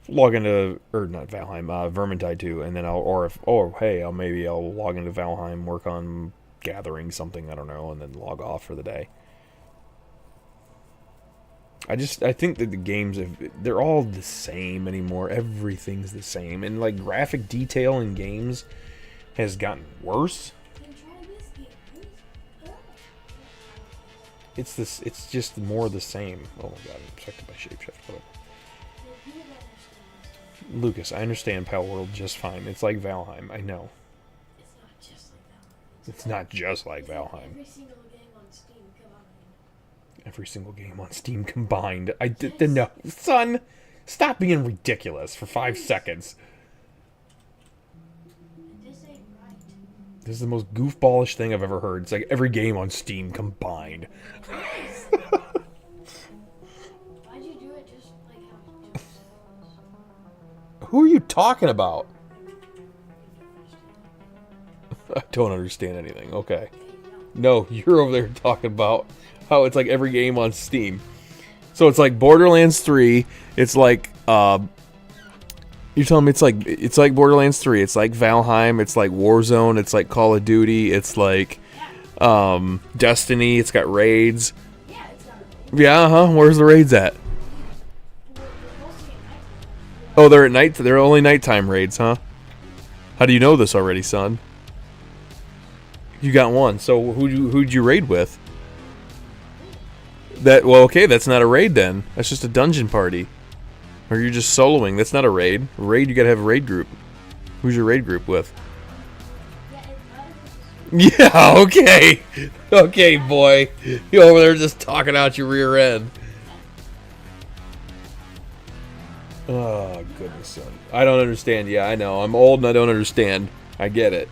log into, or not Valheim, Vermintide 2, and then maybe I'll log into Valheim, work on gathering something, I don't know, and then log off for the day. I think that the games, they're all the same anymore. Everything's the same. And, like, graphic detail in games has gotten worse. It's just more the same. Oh my god, I'm protected by shapeshift. Lucas, I understand Pal World just fine. It's like Valheim, I know. It's not just like Valheim. Every single game on Steam combined. I did no, son. Stop being ridiculous for 5 seconds. This is the most goofballish thing I've ever heard. It's like every game on Steam combined.
Why'd you do it just like how
Who are you talking about? I don't understand anything. Okay. No, you're over there talking about how it's like every game on Steam. So it's like Borderlands 3. It's like you're telling me it's like Borderlands 3. It's like Valheim. It's like Warzone. It's like Call of Duty. It's like Destiny. It's got raids.
Yeah, it's got
Yeah, Where's the raids at? Oh, they're at night. They're only nighttime raids, huh? How do you know this already, son? You got one. So who'd you raid with? Well, okay, that's not a raid then. That's just a dungeon party. Or you're just soloing. That's not a raid. Raid, you gotta have a raid group. Who's your raid group with? Yeah, okay. Okay, boy. You over there just talking out your rear end. Oh, goodness, son. I don't understand. Yeah, I know. I'm old and I don't understand. I get it.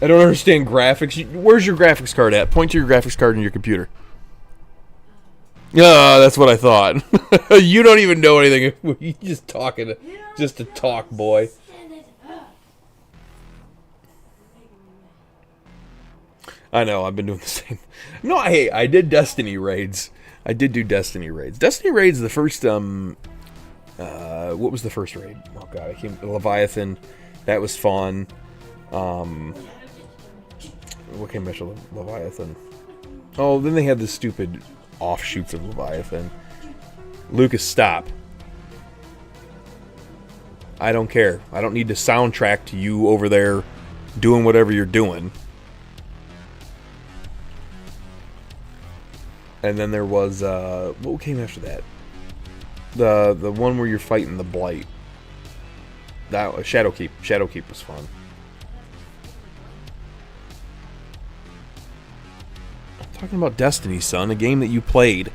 I don't understand graphics. Where's your graphics card at? Point to your graphics card in your computer. That's what I thought. You don't even know anything. You just talking just to talk, boy. I know, I've been doing the same. No, I did Destiny raids. I did do Destiny raids. Destiny raids, the first, what was the first raid? Oh god, Leviathan. That was fun. What came after Leviathan? Oh, then they had the stupid offshoots of Leviathan. Lucas, stop. I don't care. I don't need to soundtrack to you over there doing whatever you're doing. And then there was, what came after that? The one where you're fighting the Blight. That was Shadowkeep. Shadowkeep was fun. I'm talking about Destiny, son, a game that you played.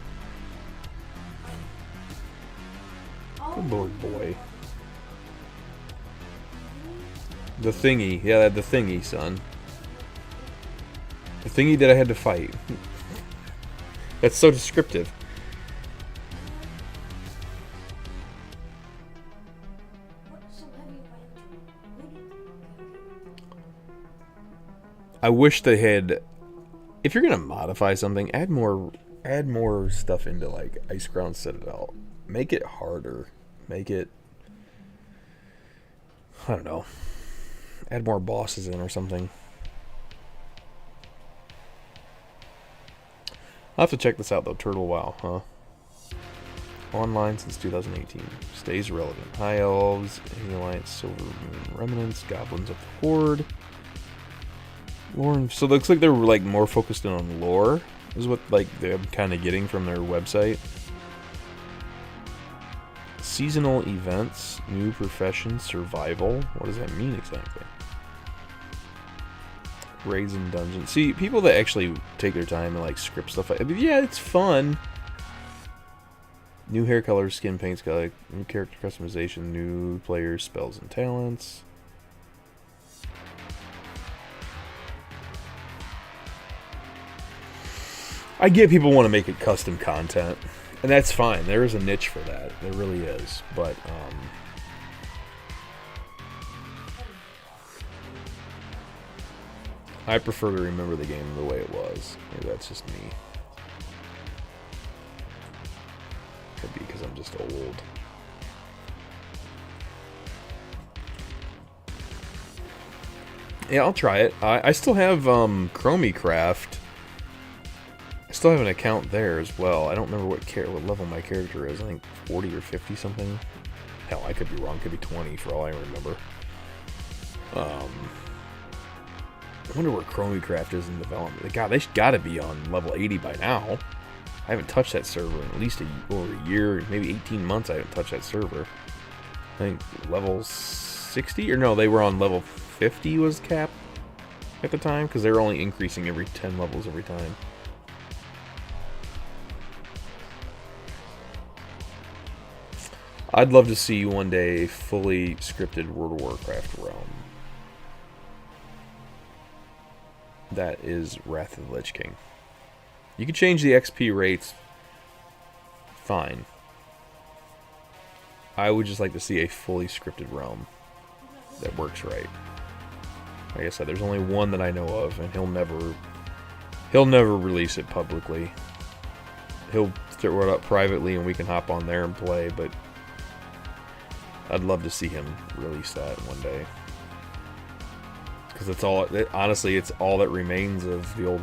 Good lord, boy. The thingy. Yeah, the thingy, son. The thingy that I had to fight. That's so descriptive. I wish they had. If you're gonna modify something, add more stuff into like Iceground Citadel. Make it harder. Make it. I don't know. Add more bosses in or something. I'll have to check this out though. Turtle WoW, huh? Online since 2018. Stays relevant. High Elves, Alliance, Silver Moon Remnants, Goblins of the Horde. Lore. So it looks like they're like more focused in on lore, is what like they're kind of getting from their website. Seasonal events, new profession, survival. What does that mean exactly? Raids and dungeons. See, people that actually take their time and like script stuff. I mean, yeah, it's fun. New hair color, skin paints, color, new character customization, new players, spells and talents. I get people want to make it custom content, and that's fine. There is a niche for that. There really is. But I prefer to remember the game the way it was. Maybe that's just me. Could be because I'm just old. Yeah, I'll try it. I still have Chromicraft. I still have an account there as well. I don't remember what level my character is. I think 40 or 50 something. Hell, I could be wrong. Could be 20 for all I remember. I wonder where Chromicraft is in development. God, they got to be on level 80 by now. I haven't touched that server in at least over a year, maybe 18 months. I haven't touched that server. I think level 60, or no, they were on level 50 was cap at the time, because they were only increasing every 10 levels every time. I'd love to see one day a fully scripted World of Warcraft realm. That is Wrath of the Lich King. You can change the XP rates. Fine. I would just like to see a fully scripted realm that works right. Like I said, there's only one that I know of, and he'll never release it publicly. He'll throw it up privately, and we can hop on there and play. But I'd love to see him release that one day. Because it's all, honestly, it's all that remains of the old,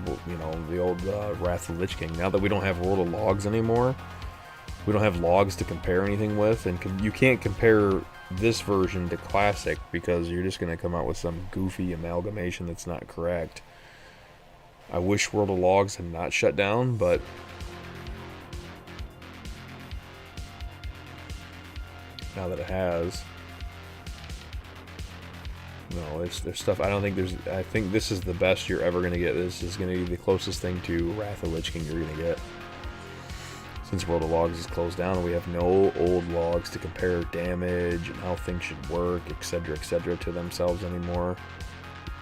Wrath of the Lich King. Now that we don't have World of Logs anymore, We don't have logs to compare anything with, and you can't compare this version to Classic because you're just going to come out with some goofy amalgamation that's not correct. I wish World of Logs had not shut down, but now that it has, no, there's stuff. I think this is the best you're ever going to get. This is going to be the closest thing to Wrath of Lich King you're going to get. Since World of Logs is closed down, we have no old logs to compare damage and how things should work, etc., to themselves anymore.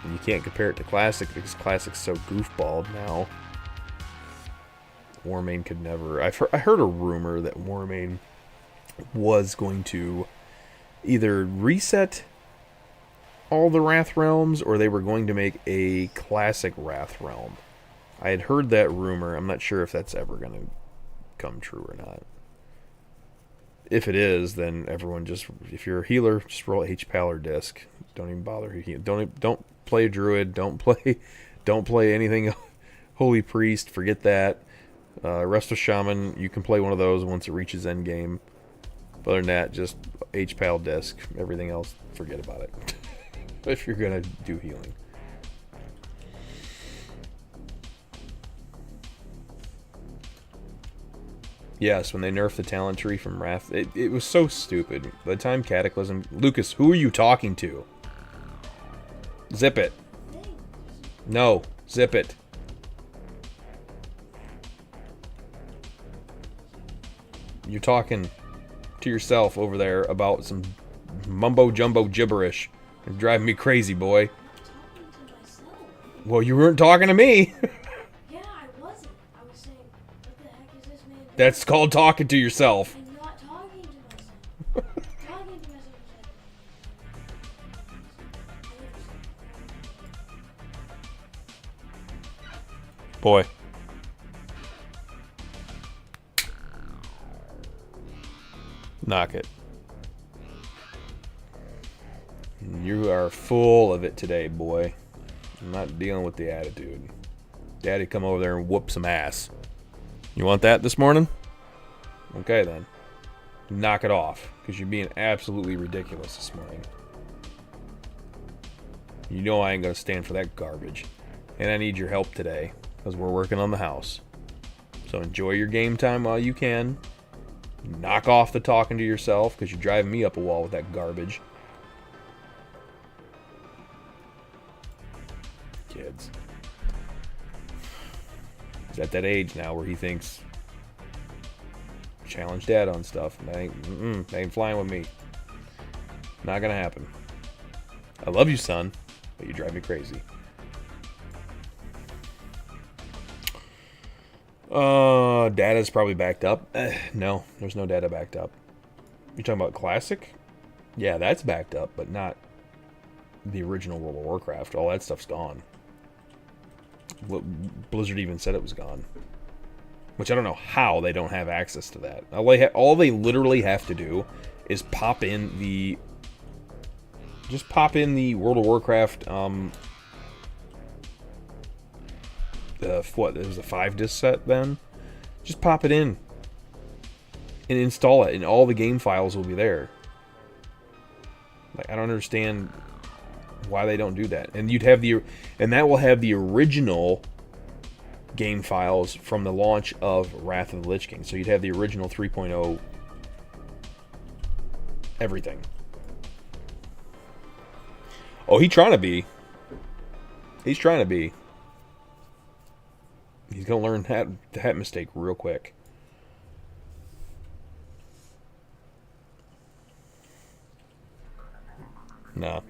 And you can't compare it to Classic because Classic's so goofballed now. Warmane could never... I heard a rumor that Warmane was going to either reset all the Wrath Realms or they were going to make a Classic Wrath Realm. I had heard that rumor. I'm not sure if that's ever going to come true or not. If it is, then everyone just, if you're a healer, just roll HPAL or disc. Don't even bother. Don't play Druid. Don't play anything. Holy Priest. Forget that. Resto Shaman. You can play one of those once it reaches endgame. But other than that, just HPAL disc. Everything else, forget about it. If you're gonna do healing. Yes, when they nerfed the talent tree from Wrath, it was so stupid. By the time Cataclysm... Lucas, who are you talking to? Zip it. No, zip it. You're talking to yourself over there about some mumbo-jumbo gibberish. You're driving me crazy, boy.
I'm talking to myself.
Well, you weren't talking to me.
Yeah, I wasn't. I was saying, what the heck is this man doing?
That's called talking to yourself.
I'm not talking to myself. Talking to myself.
Boy. Knock it. You are full of it today, boy. I'm not dealing with the attitude. Daddy, come over there and whoop some ass. You want that this morning? Okay, then. Knock it off, because you're being absolutely ridiculous this morning. You know I ain't going to stand for that garbage. And I need your help today, because we're working on the house. So enjoy your game time while you can. Knock off the talking to yourself, because you're driving me up a wall with that garbage. Kids. He's at that age now where he thinks challenge dad on stuff. And that ain't flying with me. Not gonna happen. I love you, son, but you drive me crazy. Data's probably backed up. No, there's no data backed up. You're talking about Classic? Yeah, that's backed up, but not the original World of Warcraft. All that stuff's gone. Blizzard even said it was gone. Which I don't know how they don't have access to that. All they literally have to do is pop in the... Just pop in the World of Warcraft, what, it was a 5-disc set then? Just pop it in. And install it, and all the game files will be there. Like, I don't understand why they don't do that. And you'd have and that will have the original game files from the launch of Wrath of the Lich King. So you'd have the original 3.0 everything. Oh, he's trying to be. He's trying to be. He's going to learn that mistake real quick. Nah.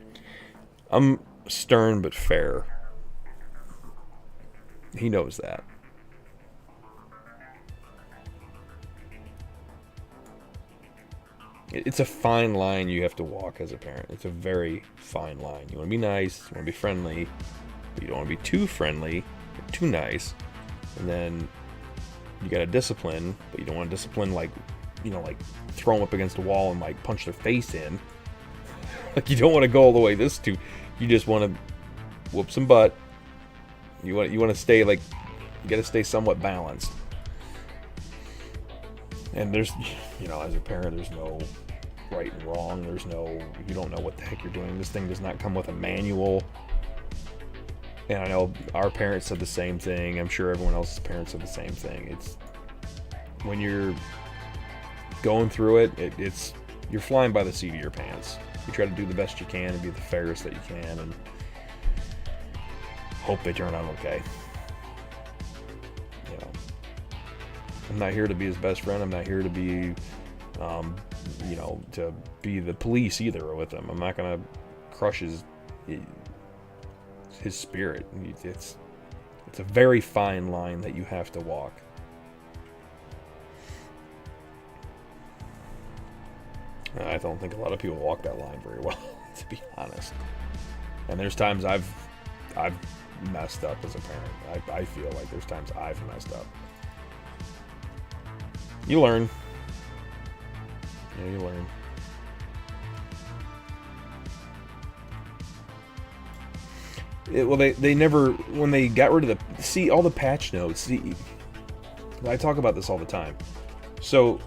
I'm stern but fair. He knows that. It's a fine line you have to walk as a parent. It's a very fine line. You want to be nice, you want to be friendly, but you don't want to be too friendly or too nice. And then you got to discipline, but you don't want to discipline like, you know, like throw them up against the wall and like punch their face in. Like you don't want to go all the way this too. You just want to whoop some butt. You want to stay like, you got to stay somewhat balanced. And there's, as a parent, there's no right and wrong. You don't know what the heck you're doing. This thing does not come with a manual. And I know our parents said the same thing. I'm sure everyone else's parents said the same thing. It's when you're going through it, you're flying by the seat of your pants. You try to do the best you can and be the fairest that you can, and hope they turn out okay. I'm not here to be his best friend. I'm not here to be, to be the police either with him. I'm not gonna crush his spirit. It's a very fine line that you have to walk. I don't think a lot of people walk that line very well, to be honest. And there's times I've messed up as a parent. I feel like there's times I've messed up. You learn. Yeah, you learn. They never, when they got rid of all the patch notes, I talk about this all the time. So,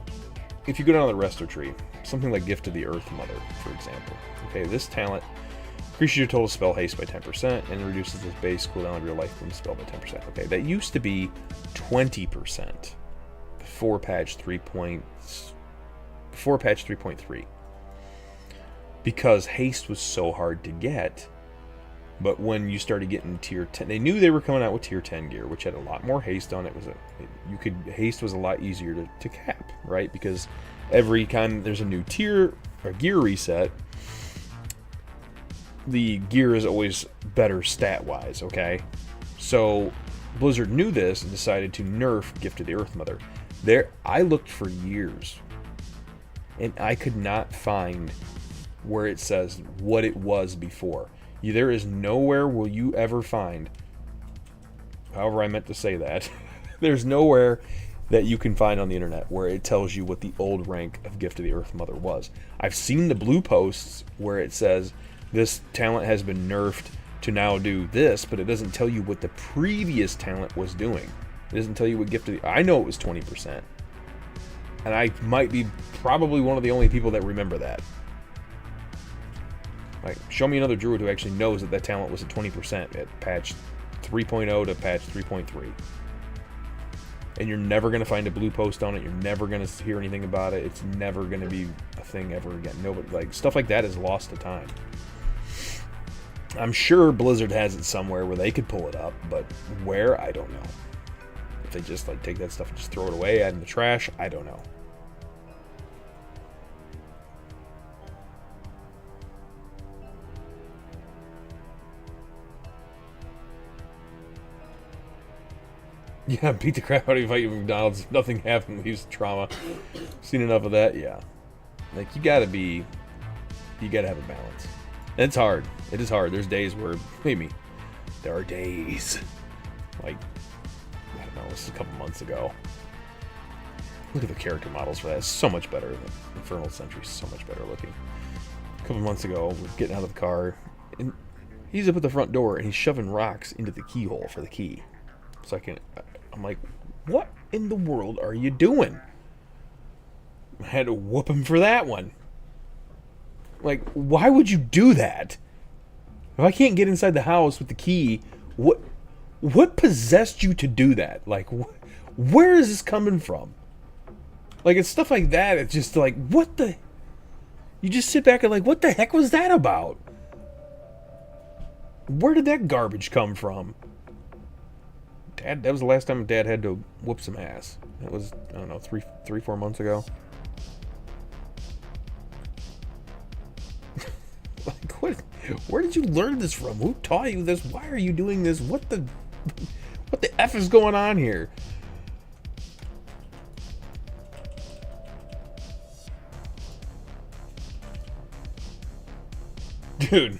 if you go down the resto tree, something like Gift of the Earth Mother, for example. Okay, this talent increases your total spell haste by 10% and reduces the base cooldown of your life from the spell by 10%. Okay, that used to be 20% before patch 3.3. Because haste was so hard to get. But when you started getting tier 10, they knew they were coming out with tier 10 gear, which had a lot more haste on it. Haste was a lot easier to cap, right? Because every time there's a new tier or gear reset, the gear is always better stat-wise, okay? So Blizzard knew this and decided to nerf Gift of the Earth Mother. I looked for years, and I could not find where it says what it was before. There is nowhere will you ever find, however I meant to say that, there's nowhere that you can find on the internet where it tells you what the old rank of Gift of the Earth Mother was. I've seen the blue posts where it says this talent has been nerfed to now do this, but it doesn't tell you what the previous talent was doing. It doesn't tell you what Gift of the... I know it was 20%. And I might be probably one of the only people that remember that. Like, show me another druid who actually knows that that talent was at 20% at patch 3.0 to patch 3.3. And you're never going to find a blue post on it. You're never going to hear anything about it. It's never going to be a thing ever again. Nobody, like, stuff like that is lost to time. I'm sure Blizzard has it somewhere where they could pull it up, but where, I don't know. If they just, like, take that stuff and just throw it away, add it in the trash, I don't know. Yeah, beat the crap out of you, fight you at McDonald's. Nothing happened, leaves trauma. Seen enough of that, yeah. Like, you gotta have a balance. And it's hard. It is hard. There's days where, believe me, there are days. Like, I don't know, this is a couple months ago. Look at the character models for that. It's so much better. Infernal Sentry's so much better looking. A couple months ago, we're getting out of the car, and he's up at the front door, and he's shoving rocks into the keyhole for the key. So I'm like, what in the world are you doing? I had to whoop him for that one. Like, why would you do that? If I can't get inside the house with the key, what possessed you to do that? Like, where is this coming from? Like, it's stuff like that. It's just like, what the... You just sit back and like, what the heck was that about? Where did that garbage come from? Dad, that was the last time Dad had to whoop some ass. That was, I don't know, 4 months ago. Like, what? Where did you learn this from? Who taught you this? Why are you doing this? What the F is going on here? Dude,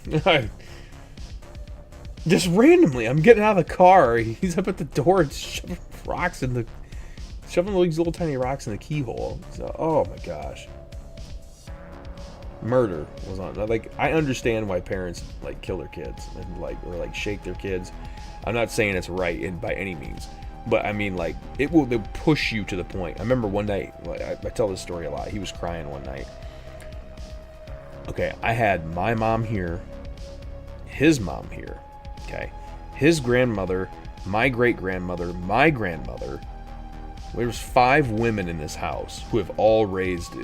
just randomly, I'm getting out of the car. He's up at the door, shoving rocks in shoving these little tiny rocks in the keyhole. So, oh my gosh, murder was on. Like, I understand why parents like kill their kids and or shake their kids. I'm not saying it's right by any means, But I mean, like, they'll push you to the point. I remember one night, like, I tell this story a lot. He was crying one night. Okay, I had my mom here, his mom here, okay, his grandmother, my great-grandmother, my grandmother. There was 5 women in this house who have all raised,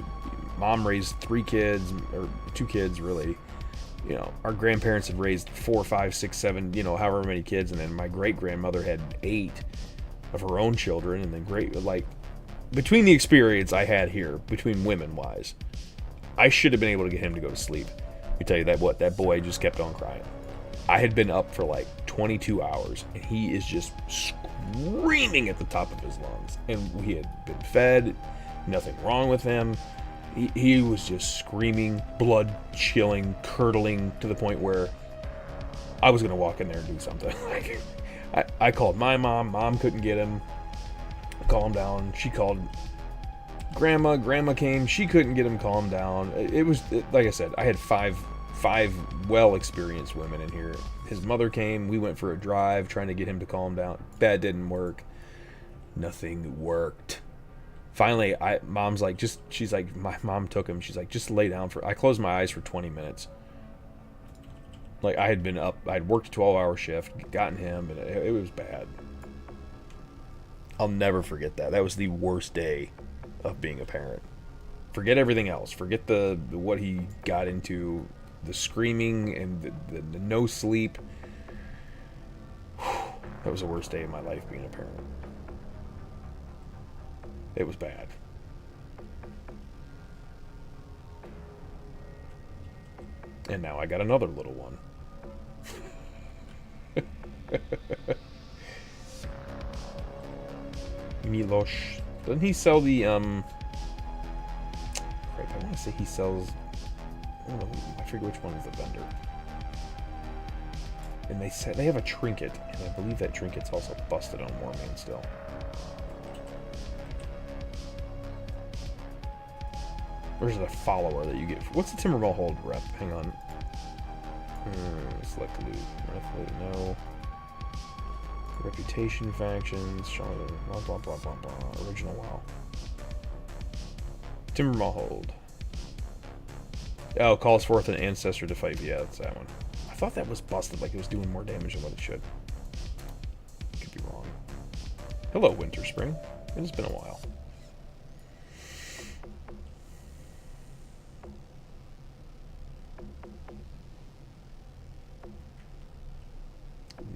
mom raised 3 kids, or 2 kids, really. You know, our grandparents had raised 4, 5, 6, 7, you know, however many kids, and then my great-grandmother had 8 of her own children, and then between the experience I had here, between women-wise, I should have been able to get him to go to sleep. Let me tell you that boy just kept on crying. I had been up for like 22 hours, and he is just screaming at the top of his lungs. And he had been fed, nothing wrong with him. He was just screaming, blood chilling, curdling, to the point where I was going to walk in there and do something. I called my mom. Mom couldn't get him. I calmed him down. She called Grandma. Grandma came. She couldn't get him calmed down. Like I said, I had five well-experienced women in here. His mother came. We went for a drive trying to get him to calm down. That didn't work. Nothing worked. Finally, Mom's like, she's like, my mom took him. She's like, just lay down I closed my eyes for 20 minutes. Like, I had been up, I'd worked a 12-hour shift, gotten him, and it was bad. I'll never forget that. That was the worst day of being a parent. Forget everything else. Forget what he got into, the screaming and the no sleep. That was the worst day of my life being a parent. It was bad. And now I got another little one. Milosh. Doesn't he sell the, Right, I want to say he sells... I don't know, I forget which one is the vendor. And they have a trinket, and I believe that trinket's also busted on Warman still. Or is it a follower that you get? What's the Timberwall hold rep? Hang on. Select loot. Roughly, no. Reputation factions. Blah, blah, blah, blah, blah. Original WoW. Timberwall hold. Oh, calls forth an ancestor to fight. Yeah, that's that one. I thought that was busted, like it was doing more damage than what it should. Could be wrong. Hello, Winter Spring. It has been a while.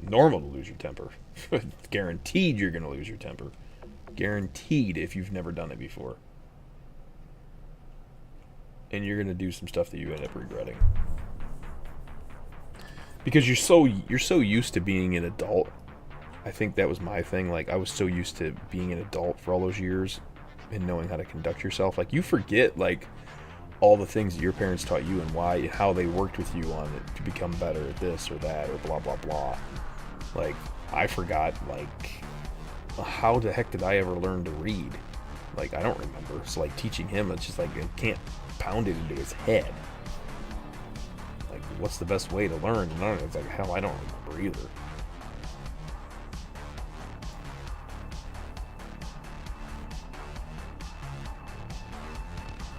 Normal to lose your temper. Guaranteed you're going to lose your temper. Guaranteed if you've never done it before. And you're going to do some stuff that you end up regretting. Because you're so used to being an adult. I think that was my thing. Like, I was so used to being an adult for all those years and knowing how to conduct yourself. Like, you forget, like, all the things that your parents taught you and why, how they worked with you on it to become better at this or that or blah, blah, blah. Like, I forgot, like, how the heck did I ever learn to read? Like, I don't remember. So, like, teaching him, it's just like, I can't pound it into his head. Like, what's the best way to learn? And it's like, hell, I don't remember either.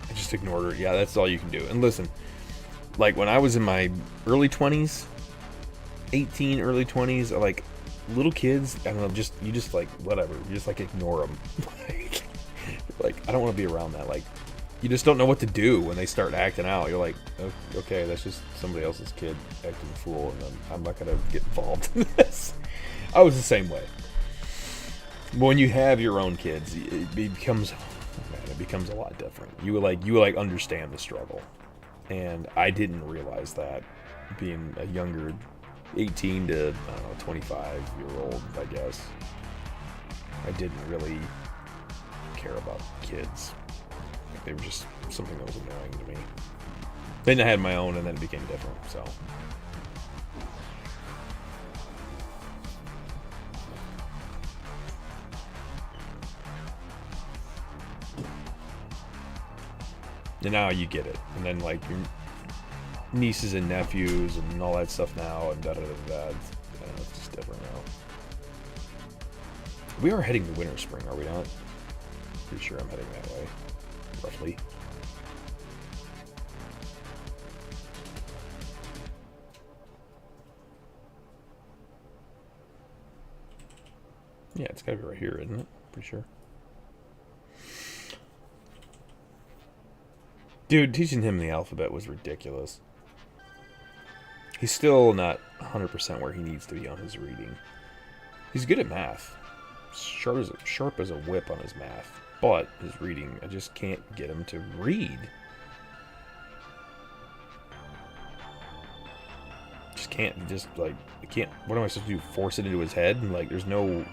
I just ignored her. Yeah, that's all you can do. And listen, like, when I was in my early 20s, 18, early 20s, like, little kids, I don't know, you just like, whatever, you just like ignore them. like, I don't want to be around that. Like, you just don't know what to do when they start acting out. You're like, okay, that's just somebody else's kid acting a fool, and I'm not gonna get involved in this. I was the same way. But when you have your own kids, it becomes a lot different. You would understand the struggle, and I didn't realize that being a younger 18 to, I don't know, 25-year-old, I guess. I didn't really care about kids. Like, they were just something that was annoying to me. Then I had my own, and then it became different, so. And now you get it. And then, like, your nieces and nephews and all that stuff now, and da-da-da-da. It's just different now. We are heading to winter spring, are we not? Pretty sure I'm heading that way, roughly. Yeah, it's gotta be right here, isn't it? Pretty sure. Dude, teaching him the alphabet was ridiculous. He's still not 100% where he needs to be on his reading. He's good at math. Sharp as a whip on his math. But his reading, I just can't get him to read. Just can't. Just, like, I can't. What am I supposed to do? Force it into his head? And, like, there's no...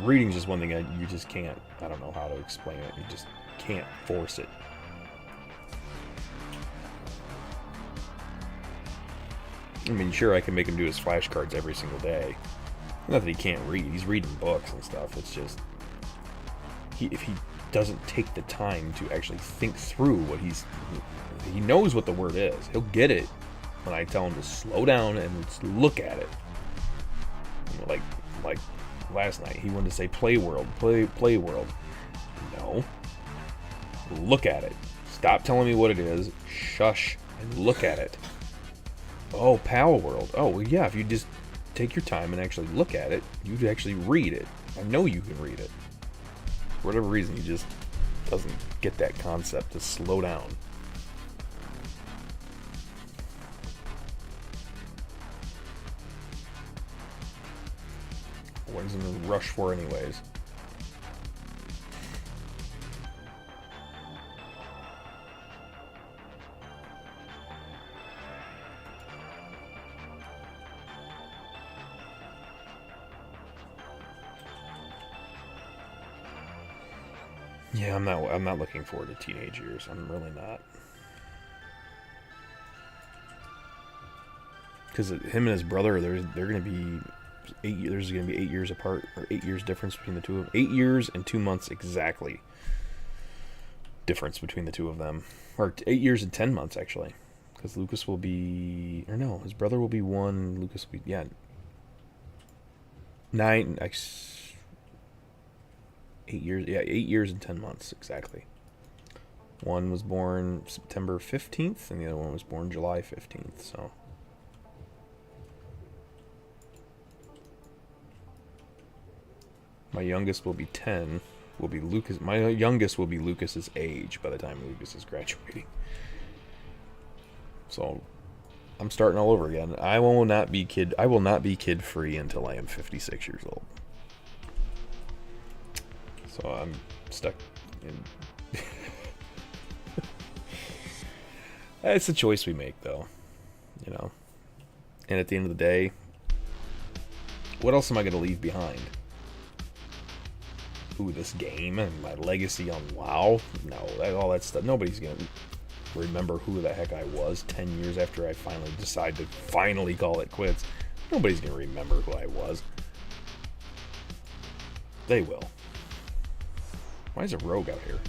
reading's just one thing you just can't. I don't know how to explain it. You just can't force it. I mean, sure, I can make him do his flashcards every single day. Not that he can't read. He's reading books and stuff. It's just... if he doesn't take the time to actually think through what he's... He knows what the word is. He'll get it when I tell him to slow down and look at it. Like last night, he wanted to say play world, play world. No. Look at it. Stop telling me what it is. Shush and look at it. Oh, Pal World. Oh, well, yeah, if you just take your time and actually look at it, you'd actually read it. I know you can read it. For whatever reason, he just doesn't get that concept to slow down. What he's in a rush for anyways. Yeah, I'm not looking forward to teenage years. I'm really not. Because him and his brother, they're going to be 8 years. There's going to be 8 years apart, or 8 years difference between the two of them. 8 years and 2 months exactly. Difference between the two of them, or 8 years and 10 months actually. Because Lucas will be, or no, his brother will be 1. Lucas will be 9. 8 years, 8 years and 10 months, exactly. One was born September 15th, and the other one was born July 15th, so. My youngest will be 10, will be Lucas, my youngest will be Lucas's age by the time Lucas is graduating. So, I'm starting all over again. I will not be kid-free until I am 56 years old. So I'm stuck in... It's a choice we make, though. You know? And at the end of the day, what else am I going to leave behind? Ooh, this game and my legacy on WoW? No, all that stuff. Nobody's going to remember who the heck I was 10 years after I finally decide to finally call it quits. Nobody's going to remember who I was. They will. Why is a rogue out here?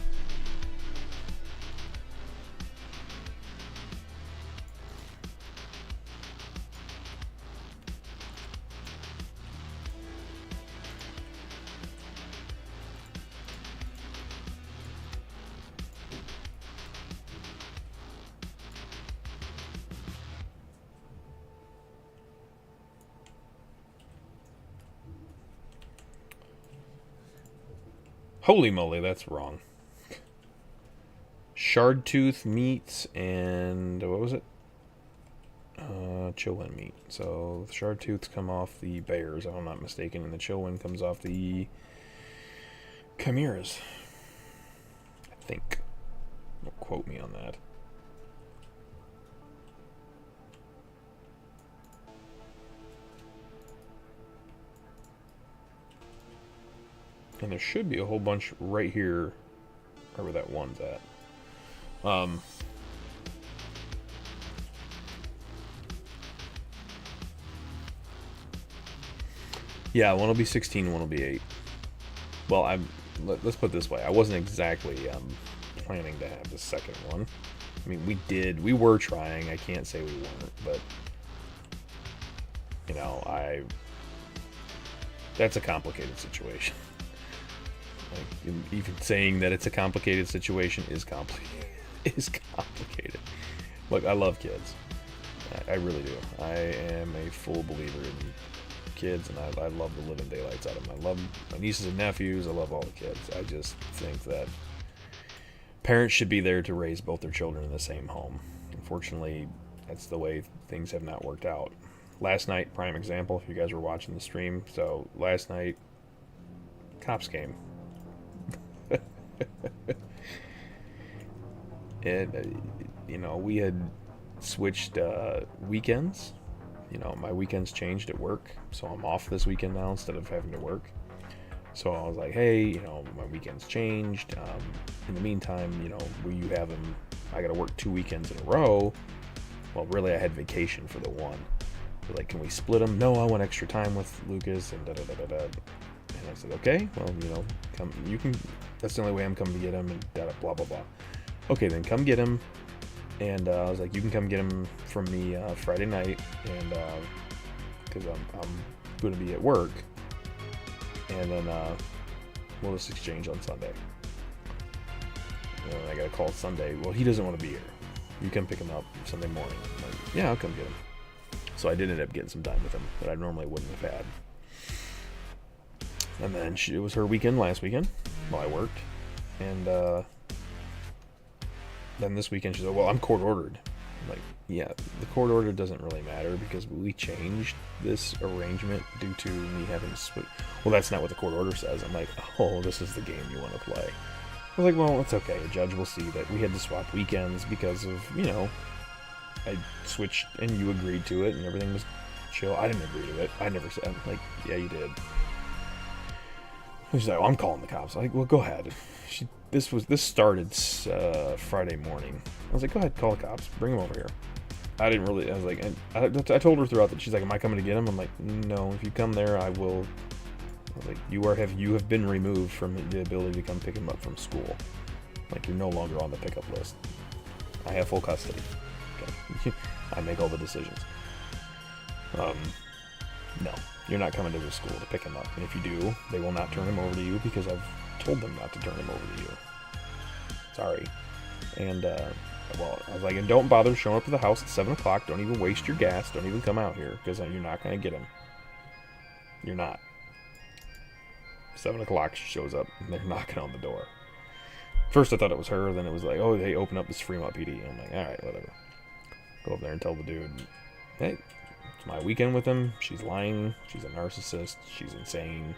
Holy moly, that's wrong. Shardtooth meat and... what was it? Chillwind meat. So the Shardtooths come off the bears, if I'm not mistaken, and the Chillwind comes off the chimeras. I think. Don't quote me on that. And there should be a whole bunch right here, wherever that one's at. Yeah, one will be 16, one will be 8. Well, let's put it this way. I wasn't exactly planning to have the second one. I mean, we were trying. I can't say we weren't, but, you know, That's a complicated situation. Like, even saying that it's a complicated situation is complicated. Is complicated. Look, I love kids. I really do. I am a full believer in kids, and I love the living daylights out of them. I love my nieces and nephews. I love all the kids. I just think that parents should be there to raise both their children in the same home. Unfortunately, that's the way things have not worked out. Last night, prime example, if you guys were watching the stream. So last night, cops came. And, we had switched weekends. My weekends changed at work, so I'm off this weekend now instead of having to work. So I was like, hey, my weekends changed. In the meantime, will you have them? I got to work 2 weekends in a row. Well, really, I had vacation for the one. They're like, can we split them? No, I want extra time with Lucas and da-da-da-da-da. And I said, okay, well, come. You can. That's the only way I'm coming to get him, and blah blah blah. Okay, then come get him. And I was like, you can come get him from me Friday night, and because I'm going to be at work, and then we'll just exchange on Sunday. And then I got a call Sunday. Well, he doesn't want to be here. You can pick him up Sunday morning. I'm like, yeah, I'll come get him. So I did end up getting some time with him that I normally wouldn't have had. And then it was her weekend last weekend while I worked, and then this weekend she's like, well, I'm court ordered. I'm like, yeah, the court order doesn't really matter because we changed this arrangement due to me having to split. Well, that's not what the court order says. I'm like, oh, this is the game you want to play. I was like, well, it's okay. A judge will see that we had to swap weekends because of, I switched and you agreed to it and everything was chill. I didn't agree to it. I never said, I'm like, yeah, you did. She's like, well, I'm calling the cops. I'm like, well, go ahead. This started Friday morning. I was like, go ahead, call the cops, bring them over here. I was like, and I told her throughout that. She's like, am I coming to get him? I'm like, no. If you come there, I will. I was like, you have been removed from the ability to come pick him up from school. Like, you're no longer on the pickup list. I have full custody. Okay. I make all the decisions. No, you're not coming to the school to pick him up. And if you do, they will not turn him over to you because I've told them not to turn him over to you. Sorry. And, I was like, and don't bother showing up to the house at 7 o'clock. Don't even waste your gas. Don't even come out here because you're not going to get him. You're not. 7 o'clock she shows up and they're knocking on the door. First I thought it was her, then it was like, oh, they open up this Fremont PD. I'm like, alright, whatever. Go up there and tell the dude, hey, it's my weekend with him. She's lying. She's a narcissist. She's insane.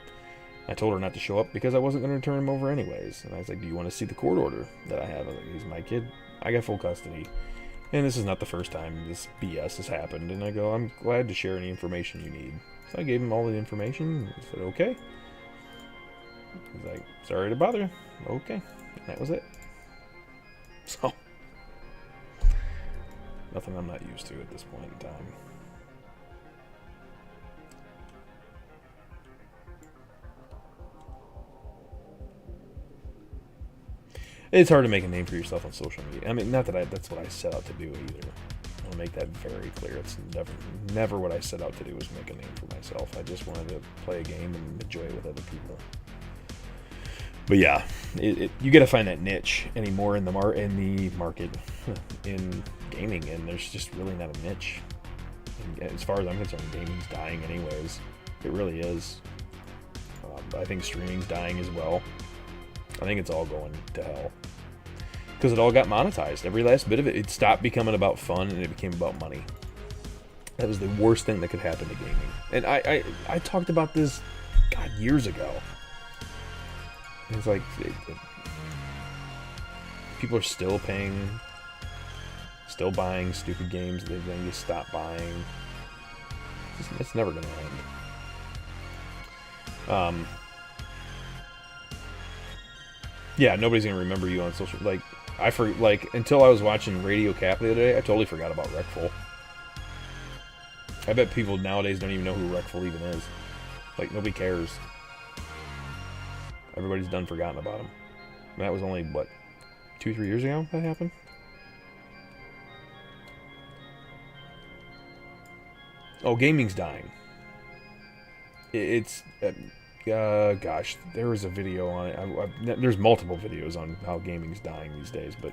I told her not to show up because I wasn't going to turn him over anyways. And I was like, do you want to see the court order that I have? I was like, he's my kid. I got full custody. And this is not the first time this BS has happened. And I go, I'm glad to share any information you need. So I gave him all the information. He said, okay. He's like, sorry to bother you. Okay. And that was it. So, nothing I'm not used to at this point in time. It's hard to make a name for yourself on social media. I mean, not that that's what I set out to do either. I'll make that very clear. It's never what I set out to do was make a name for myself. I just wanted to play a game and enjoy it with other people. But yeah, you got to find that niche anymore in the market in gaming, and there's just really not a niche. And as far as I'm concerned, gaming's dying anyways. It really is. I think streaming's dying as well. I think it's all going to hell. Because it all got monetized. Every last bit of it. It stopped becoming about fun and it became about money. That was the worst thing that could happen to gaming. And I talked about this, God, years ago. It's like, people are still paying, still buying stupid games that then you stop buying. It's never going to end. Yeah, nobody's gonna remember you on social. Until I was watching Radio Cap the other day, I totally forgot about Wreckful. I bet people nowadays don't even know who Wreckful even is. Like, nobody cares. Everybody's done forgotten about him. And that was only, 2-3 years ago that happened? Oh, gaming's dying. It's gosh, there was a video on it. There's multiple videos on how gaming's dying these days, but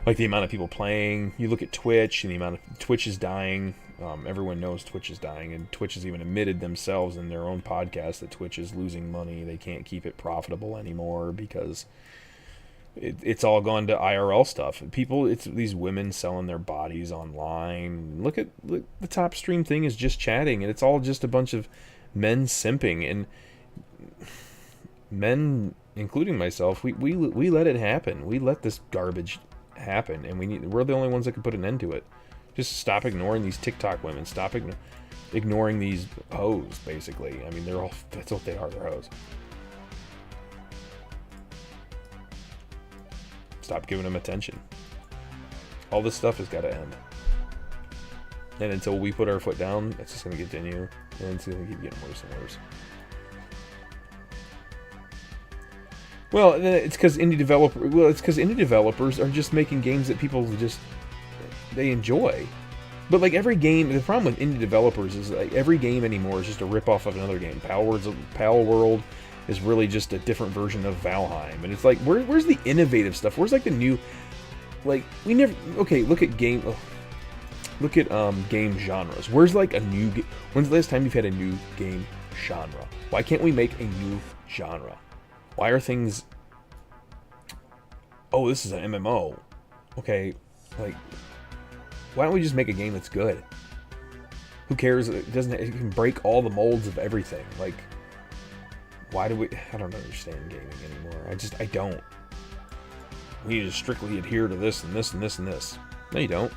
like the amount of people playing, you look at Twitch and the amount of Twitch is dying. Everyone knows Twitch is dying, and Twitch has even admitted themselves in their own podcast that Twitch is losing money. They can't keep it profitable anymore because it's all gone to IRL stuff. People, it's these women selling their bodies online. Look, the top stream thing is just chatting, and it's all just a bunch of men simping, and men, including myself, we let it happen. We let this garbage happen, and we're the only ones that can put an end to it. Just stop ignoring these TikTok women. Stop ignoring these hoes, basically. I mean, that's what they are, they're hoes. Stop giving them attention. All this stuff has got to end. And until we put our foot down, it's just going to continue. And it's going to keep getting worse and worse. Well, it's because indie developers are just making games that people they enjoy. But like every game, the problem with indie developers is like every game anymore is just a rip-off of another game. Pal World is really just a different version of Valheim, and it's like where's the innovative stuff? Where's like the new, like we never look at game genres. Where's like a new when's the last time you've had a new game genre? Why can't we make a new genre? Why are things, oh, this is an MMO, okay, like why don't we just make a game that's good? Who cares? It can break all the molds of everything. Like, why do we? I don't understand gaming anymore. I don't. We need to strictly adhere to this and this and this and this. No, you don't.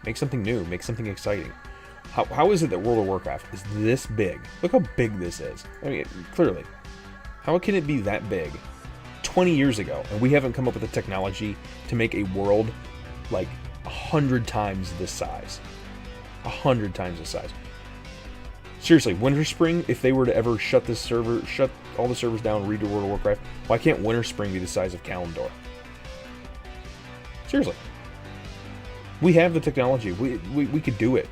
Make something new. Make something exciting. How is it that World of Warcraft is this big? Look how big this is. I mean, clearly. How can it be that big 20 years ago, and we haven't come up with the technology to make a world like 100 times this size? 100 times this size. Seriously, Winter Spring, if they were to ever shut all the servers down, redo World of Warcraft, why can't Winter Spring be the size of Kalimdor? Seriously. We have the technology. We could do it.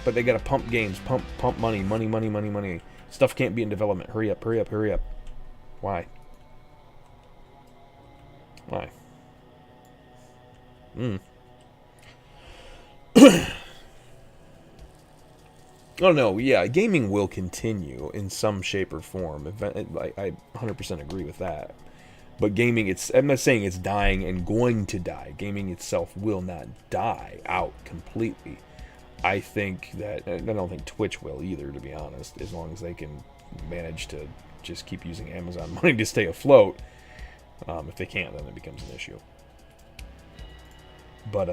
But they gotta pump games, pump money. Stuff can't be in development. Hurry up. Why? Oh no, yeah, gaming will continue in some shape or form. I 100% agree with that. But gaming, I'm not saying it's dying and going to die. Gaming itself will not die out completely. I think that, I don't think Twitch will either, to be honest, as long as they can manage to just keep using Amazon money to stay afloat. If they can't, then it becomes an issue. But,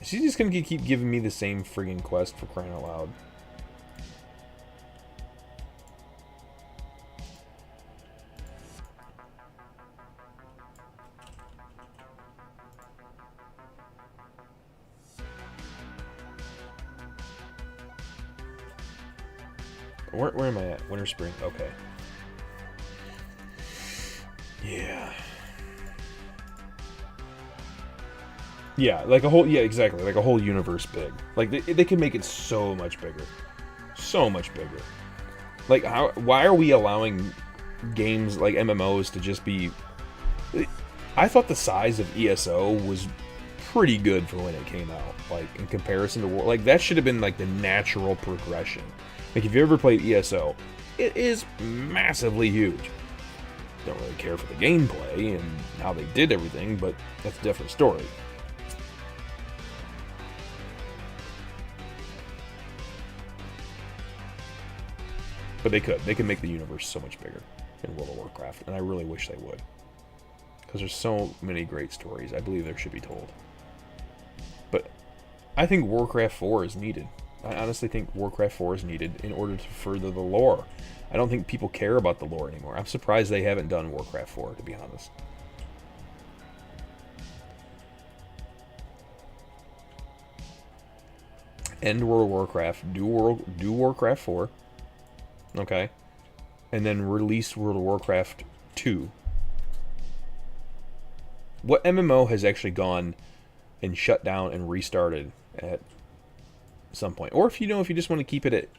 is he just gonna keep giving me the same friggin' quest, for crying out loud? Where am I at? Winter Spring. Okay. Yeah. Yeah, like a whole, yeah, exactly, like a whole universe big. Like, they can make it so much bigger. So much bigger. Like, why are we allowing games like MMOs to just be... I thought the size of ESO was pretty good for when it came out. Like, in comparison to... Like, that should have been, like, the natural progression. Like, if you ever played ESO, it is massively huge. Don't really care for the gameplay and how they did everything, but that's a different story. But they could make the universe so much bigger in World of Warcraft, and I really wish they would. Because there's so many great stories I believe there should be told. But I think Warcraft 4 is needed. I honestly think Warcraft 4 is needed in order to further the lore. I don't think people care about the lore anymore. I'm surprised they haven't done Warcraft 4, to be honest. End World of Warcraft, do Warcraft 4, okay, and then release World of Warcraft 2. What MMO has actually gone and shut down and restarted at some point. Or if you know, if you just want to keep it at,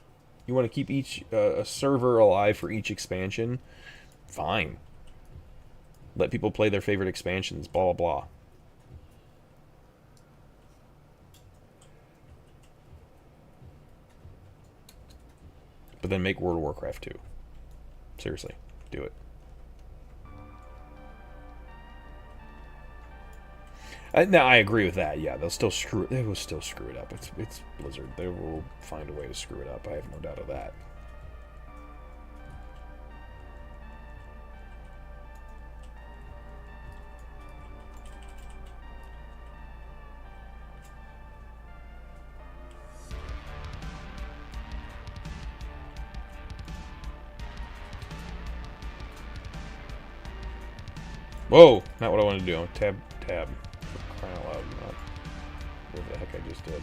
you want to keep each a server alive for each expansion, fine. Let people play their favorite expansions, blah, blah, blah. But then make World of Warcraft 2. Seriously, do it. Now, I agree with that. Yeah, they'll still screw it. They will still screw it up. It's Blizzard. They will find a way to screw it up. I have no doubt of that. Whoa! Not what I wanted to do. Tab. For crying out loud. Not what the heck I just did.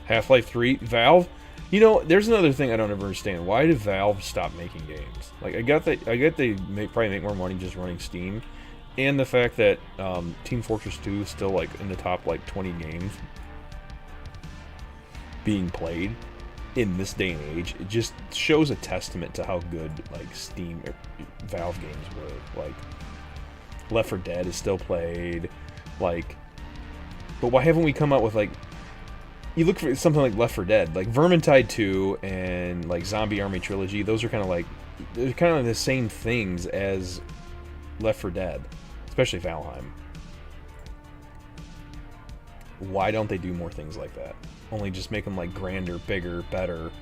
Half-Life 3, Valve. You know, there's another thing I don't ever understand. Why did Valve stop making games? Like, I get they probably make more money just running Steam, and the fact that Team Fortress 2 is still like in the top like 20 games being played in this day and age. It just shows a testament to how good like Steam Valve games were. Like, Left 4 Dead is still played. Like, but why haven't we come out with like? You look for something like Left 4 Dead, like Vermintide 2 and like Zombie Army Trilogy. Those are kind of like, they're kind of the same things as Left 4 Dead, especially Valheim. Why don't they do more things like that? Only just make them like grander, bigger, better.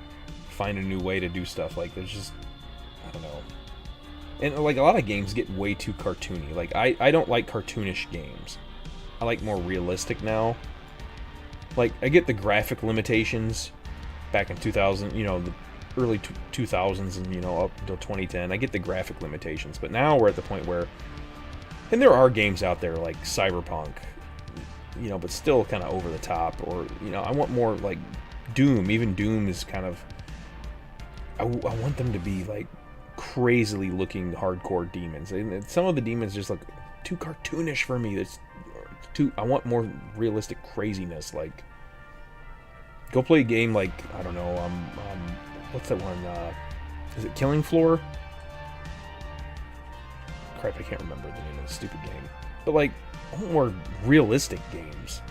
Find a new way to do stuff. Like, there's just, I don't know. And like a lot of games get way too cartoony. Like I don't like cartoonish games. I like more realistic now. Like, I get the graphic limitations back in 2000, you know, the early 2000s and, you know, up until 2010. I get the graphic limitations, but now we're at the point where, and there are games out there like Cyberpunk, you know, but still kind of over the top, or, you know, I want more like Doom. Even Doom is kind of, I want them to be like crazily looking hardcore demons. And some of the demons just look too cartoonish for me. That's too, I want more realistic craziness. Like, go play a game like, I don't know, what's that one? Is it Killing Floor? Crap, I can't remember the name of the stupid game. But like, I want more realistic games.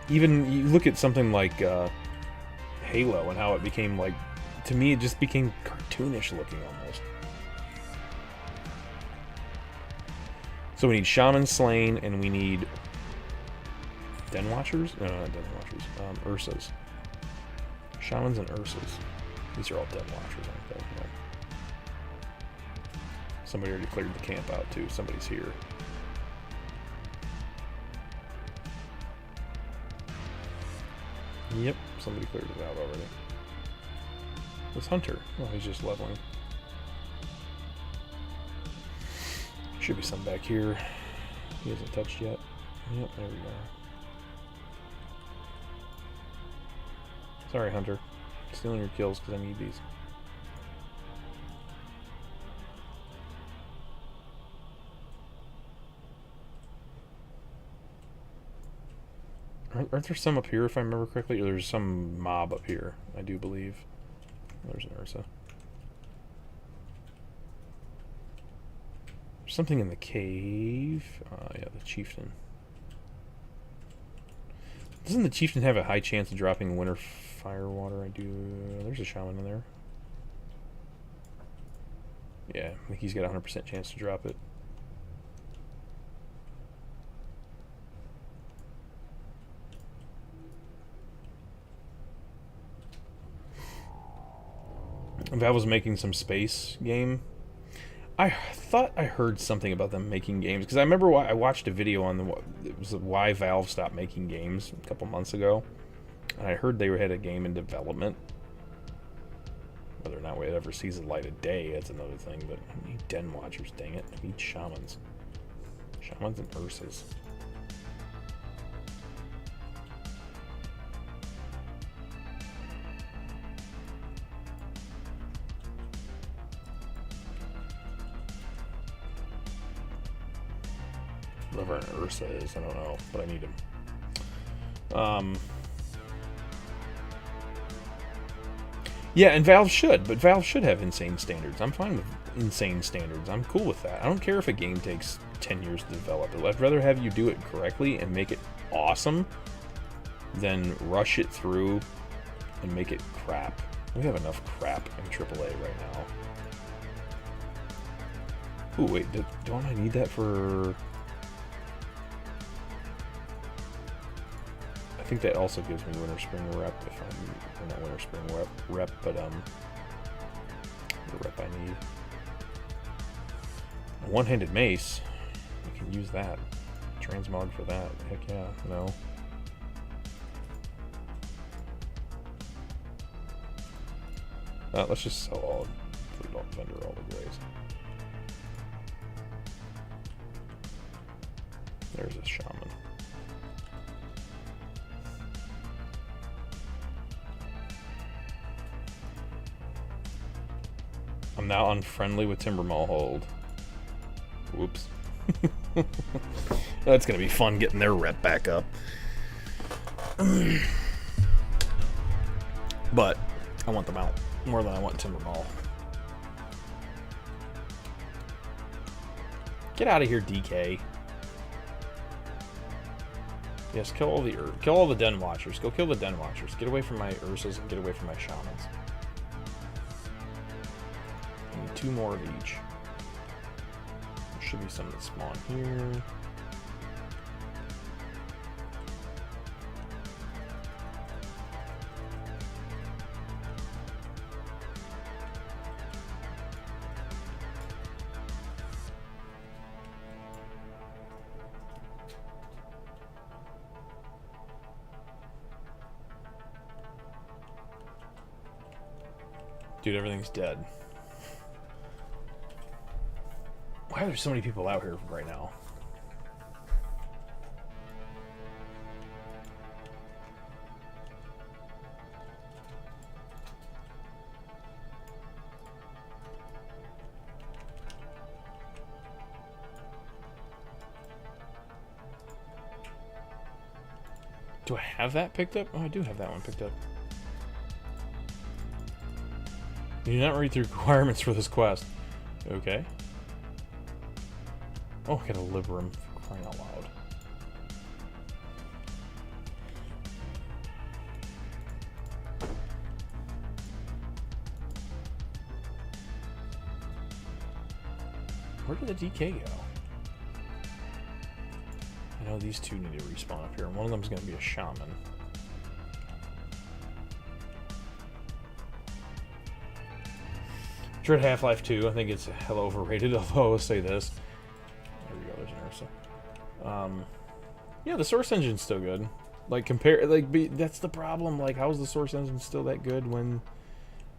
Even you look at something like Halo and how it became like, to me, it just became cartoonish looking almost. So we need Shaman Slain, and we need Den Watchers? No, not Den Watchers. Ursas. Shamans and Ursas. These are all Den Watchers, aren't they? Yeah. Somebody already cleared the camp out, too. Somebody's here. Yep, somebody cleared it out already. This Hunter. Oh, he's just leveling. Should be some back here. He hasn't touched yet. Yep, there we go. Sorry, Hunter. Stealing your kills because I need these. Aren't there some up here, if I remember correctly? Or there's some mob up here, I do believe. There's an Ursa. Something in the cave. Yeah, the chieftain. Doesn't the chieftain have a high chance of dropping winter fire water? I do. There's a shaman in there. Yeah, I think he's got a 100% chance to drop it. Valve was making some space game. I thought I heard something about them making games, because I remember I watched a video on it was why Valve stopped making games a couple months ago, and I heard they had a game in development, Whether or not it ever sees the light of day, that's another thing. But I need Den Watchers, dang it. I need Shamans. Shamans and Ursas. Whoever an Ursa is, I don't know, but I need him. Yeah, and Valve should have insane standards. I'm fine with insane standards. I'm cool with that. I don't care if a game takes 10 years to develop. I'd rather have you do it correctly and make it awesome than rush it through and make it crap. We have enough crap in AAA right now. Ooh, wait, don't I need that for... I think that also gives me Winter Spring Rep if I'm... Or not Winter Spring Rep, but the rep I need. A one-handed mace. We can use that. Transmog for that. Heck yeah, no. Let's just sell all... Vendor all the grays. There's a shaman. I'm now unfriendly with Timbermaw Hold. Whoops. That's gonna be fun getting their rep back up. But I want them out more than I want Timbermaw. Get out of here, DK. Yes, kill all the Den Watchers. Go kill the Den Watchers. Get away from my Ursas and get away from my Shamans. I need 2 more of each. There should be some that spawn here. Dude, everything's dead. Why are there so many people out here right now? Do I have that picked up? Oh, I do have that one picked up. You do not read the requirements for this quest. Okay. Oh, I got a Liberum, for crying out loud. Where did the DK go? I know these two need to respawn up here, and one of them is going to be a shaman. Dread Half-Life 2, I think it's hella overrated, although I will say this. There we go, there's an Ursa. Yeah, the Source Engine's still good. Like, that's the problem. Like, how is the Source Engine still that good when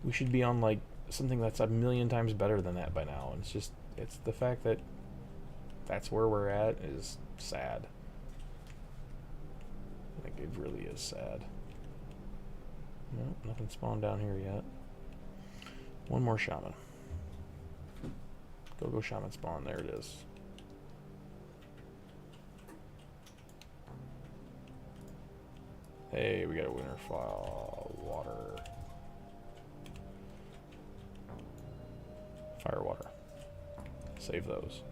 we should be on, like, something that's a million times better than that by now? And it's just, it's the fact that that's where we're at is sad. I think it really is sad. Nope, nothing spawned down here yet. One more shaman. Go shaman spawn. There it is. Hey, we got a winter file. Water. Fire water. Save those.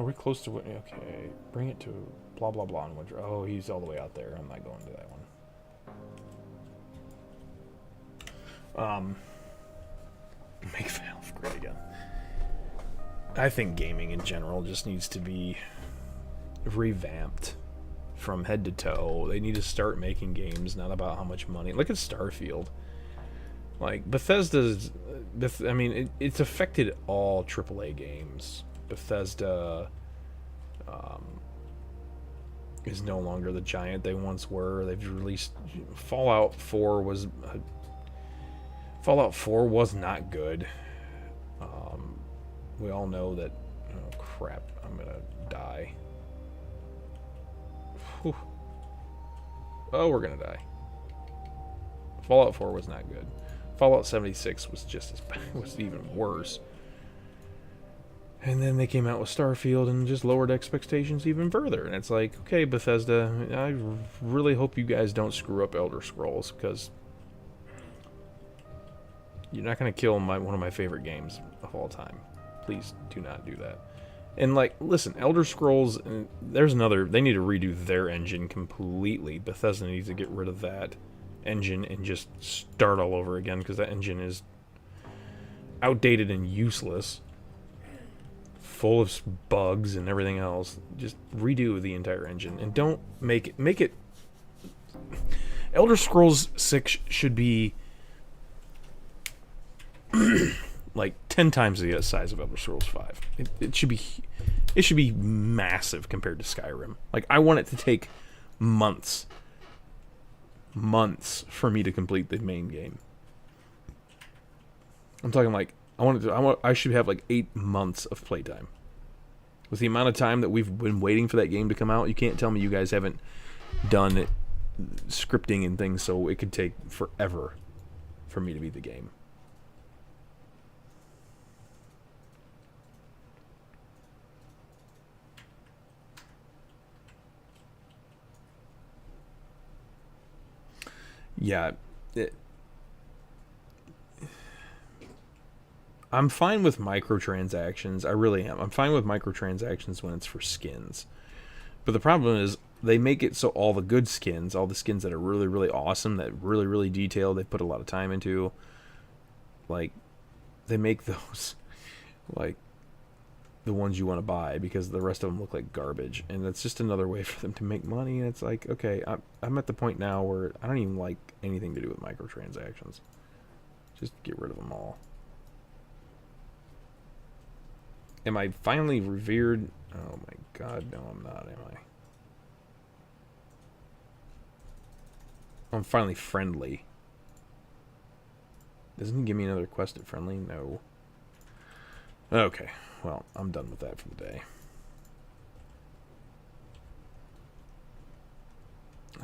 We're close to what? Okay, bring it to blah blah blah and Woodrow. Oh, he's all the way out there. I'm not going to that one. Make Valve great again. I think gaming in general just needs to be revamped from head to toe. They need to start making games not about how much money. Look at Starfield. Like, Bethesda's... I mean, it's affected all AAA games. Bethesda is no longer the giant they once were. They've released... Fallout 4 was... Fallout 4 was not good. We all know that... Oh, crap. I'm gonna die. Whew. Oh, we're gonna die. Fallout 4 was not good. Fallout 76 was just as bad, was even worse. And then they came out with Starfield and just lowered expectations even further. And it's like, okay, Bethesda, I really hope you guys don't screw up Elder Scrolls, because you're not going to kill one of my favorite games of all time. Please do not do that. And, like, listen, Elder Scrolls, there's another, they need to redo their engine completely. Bethesda needs to get rid of that engine and just start all over again, because that engine is outdated and useless, full of bugs and everything else. Just redo the entire engine and don't make it Elder Scrolls 6 should be like 10 times the size of Elder Scrolls 5. It should be massive compared to Skyrim. Like, I want it to take months for me to complete the main game. I'm talking like I should have like 8 months of playtime. With the amount of time that we've been waiting for that game to come out, you can't tell me you guys haven't done scripting and things, so it could take forever for me to beat the game. Yeah, I'm fine with microtransactions. I really am. I'm fine with microtransactions when it's for skins. But the problem is they make it so all the good skins, all the skins that are really, really awesome, that really, really detailed, they put a lot of time into, like, they make those, like, the ones you want to buy, because the rest of them look like garbage. And that's just another way for them to make money. And it's like, okay, I'm at the point now where I don't even like anything to do with microtransactions. Just get rid of them all. Am I finally revered? Oh my god, no I'm not, am I? I'm finally friendly. Doesn't he give me another quest at friendly? No. Okay, well, I'm done with that for the day.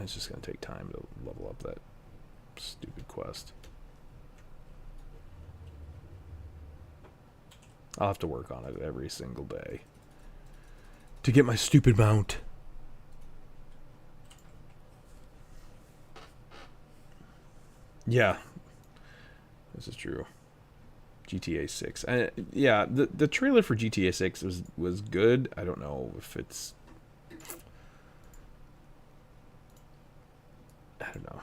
It's just going to take time to level up that stupid quest. I'll have to work on it every single day to get my stupid mount. Yeah, this is true. GTA 6. Yeah, the trailer for GTA 6 was good. I don't know if it's... I don't know.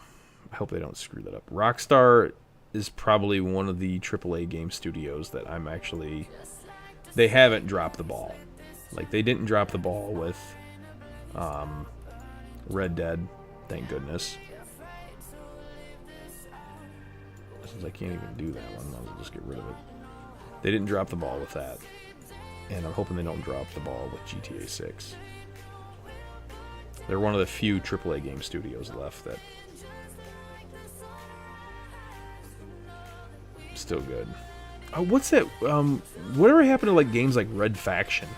I hope they don't screw that up. Rockstar is probably one of the AAA game studios that I'm actually... They haven't dropped the ball. Like, they didn't drop the ball with Red Dead, thank goodness. Since I can't even do that one, I'll just get rid of it. They didn't drop the ball with that. And I'm hoping they don't drop the ball with GTA 6. They're one of the few AAA game studios left that still good. What's that? Whatever happened to like games like Red Faction?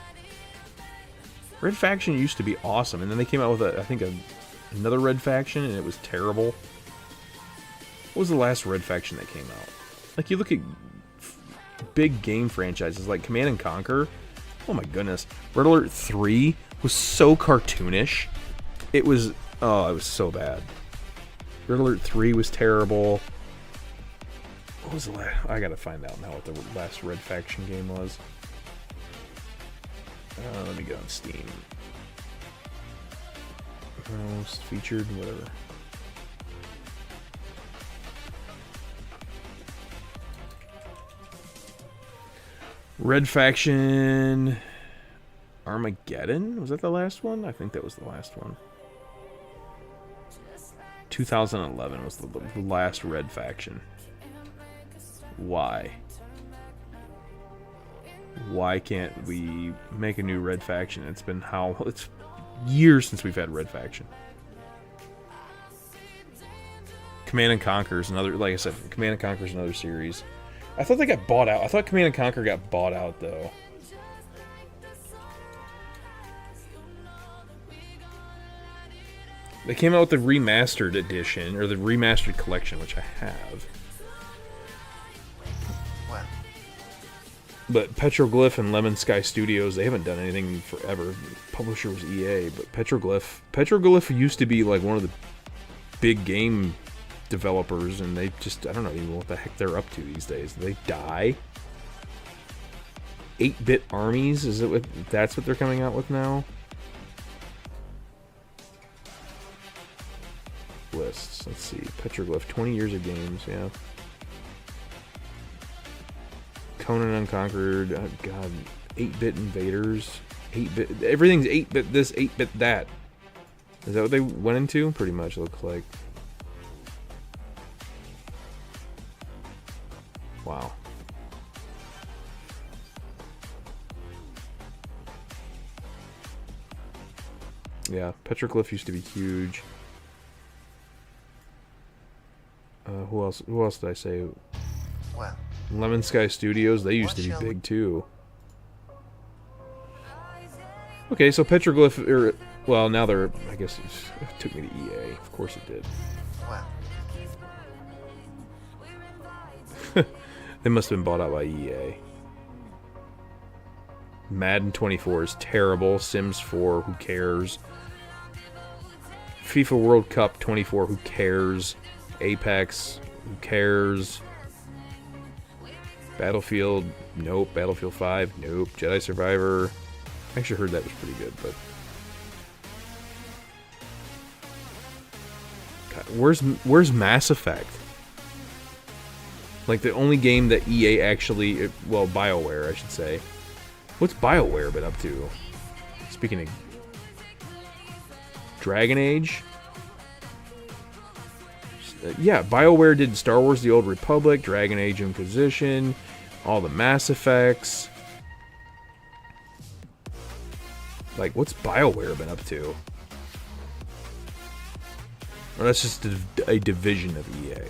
Red Faction used to be awesome, and then they came out with another Red Faction, and it was terrible. What was the last Red Faction that came out? Like, you look at big game franchises like Command and Conquer. Oh my goodness, Red Alert 3 was so cartoonish. It was so bad. Red Alert 3 was terrible. What was the last? I gotta find out now what the last Red Faction game was. Let me go on Steam. Most featured, whatever. Red Faction Armageddon? Was that the last one? I think that was the last one. 2011 was the last Red Faction. Why? Why can't we make a new red faction? It's been it's years since we've had red faction. Command and Conquer is another, like I said, Command and Conquer is another series. I thought they got bought out. I thought Command and Conquer got bought out, though. They came out with the remastered edition, or the remastered collection, which I have.
Well.
But Petroglyph and Lemon Sky Studios, they haven't done anything forever. The publisher was EA, but Petroglyph used to be like one of the big game developers, and they just, I don't know even what the heck they're up to these days. They die. 8-bit armies, is it? That's what they're coming out with now? Lists. Let's see. Petroglyph, 20 years of games, yeah. Conan Unconquered, God, 8-bit invaders, 8-bit, everything's 8-bit this, 8-bit that. Is that what they went into? Pretty much, it looks like. Wow. Yeah, Petroglyph used to be huge. Who else? Who else did I say?
Well.
Lemon Sky Studios, they used to be big too. Okay, so Petroglyph, well, now they're, I guess it took me to EA. Of course it did.
Well.
They must have been bought out by EA. Madden 24 is terrible. Sims 4, who cares? FIFA World Cup 24, who cares? Apex, who cares? Battlefield, nope. Battlefield 5, nope. Jedi Survivor, I actually heard that was pretty good, but God, where's Mass Effect? Like the only game that EA actually, well, BioWare, I should say. What's BioWare been up to? Speaking of Dragon Age. Yeah, BioWare did Star Wars The Old Republic, Dragon Age Inquisition, all the Mass Effects. Like, what's BioWare been up to? Or that's just a division of EA.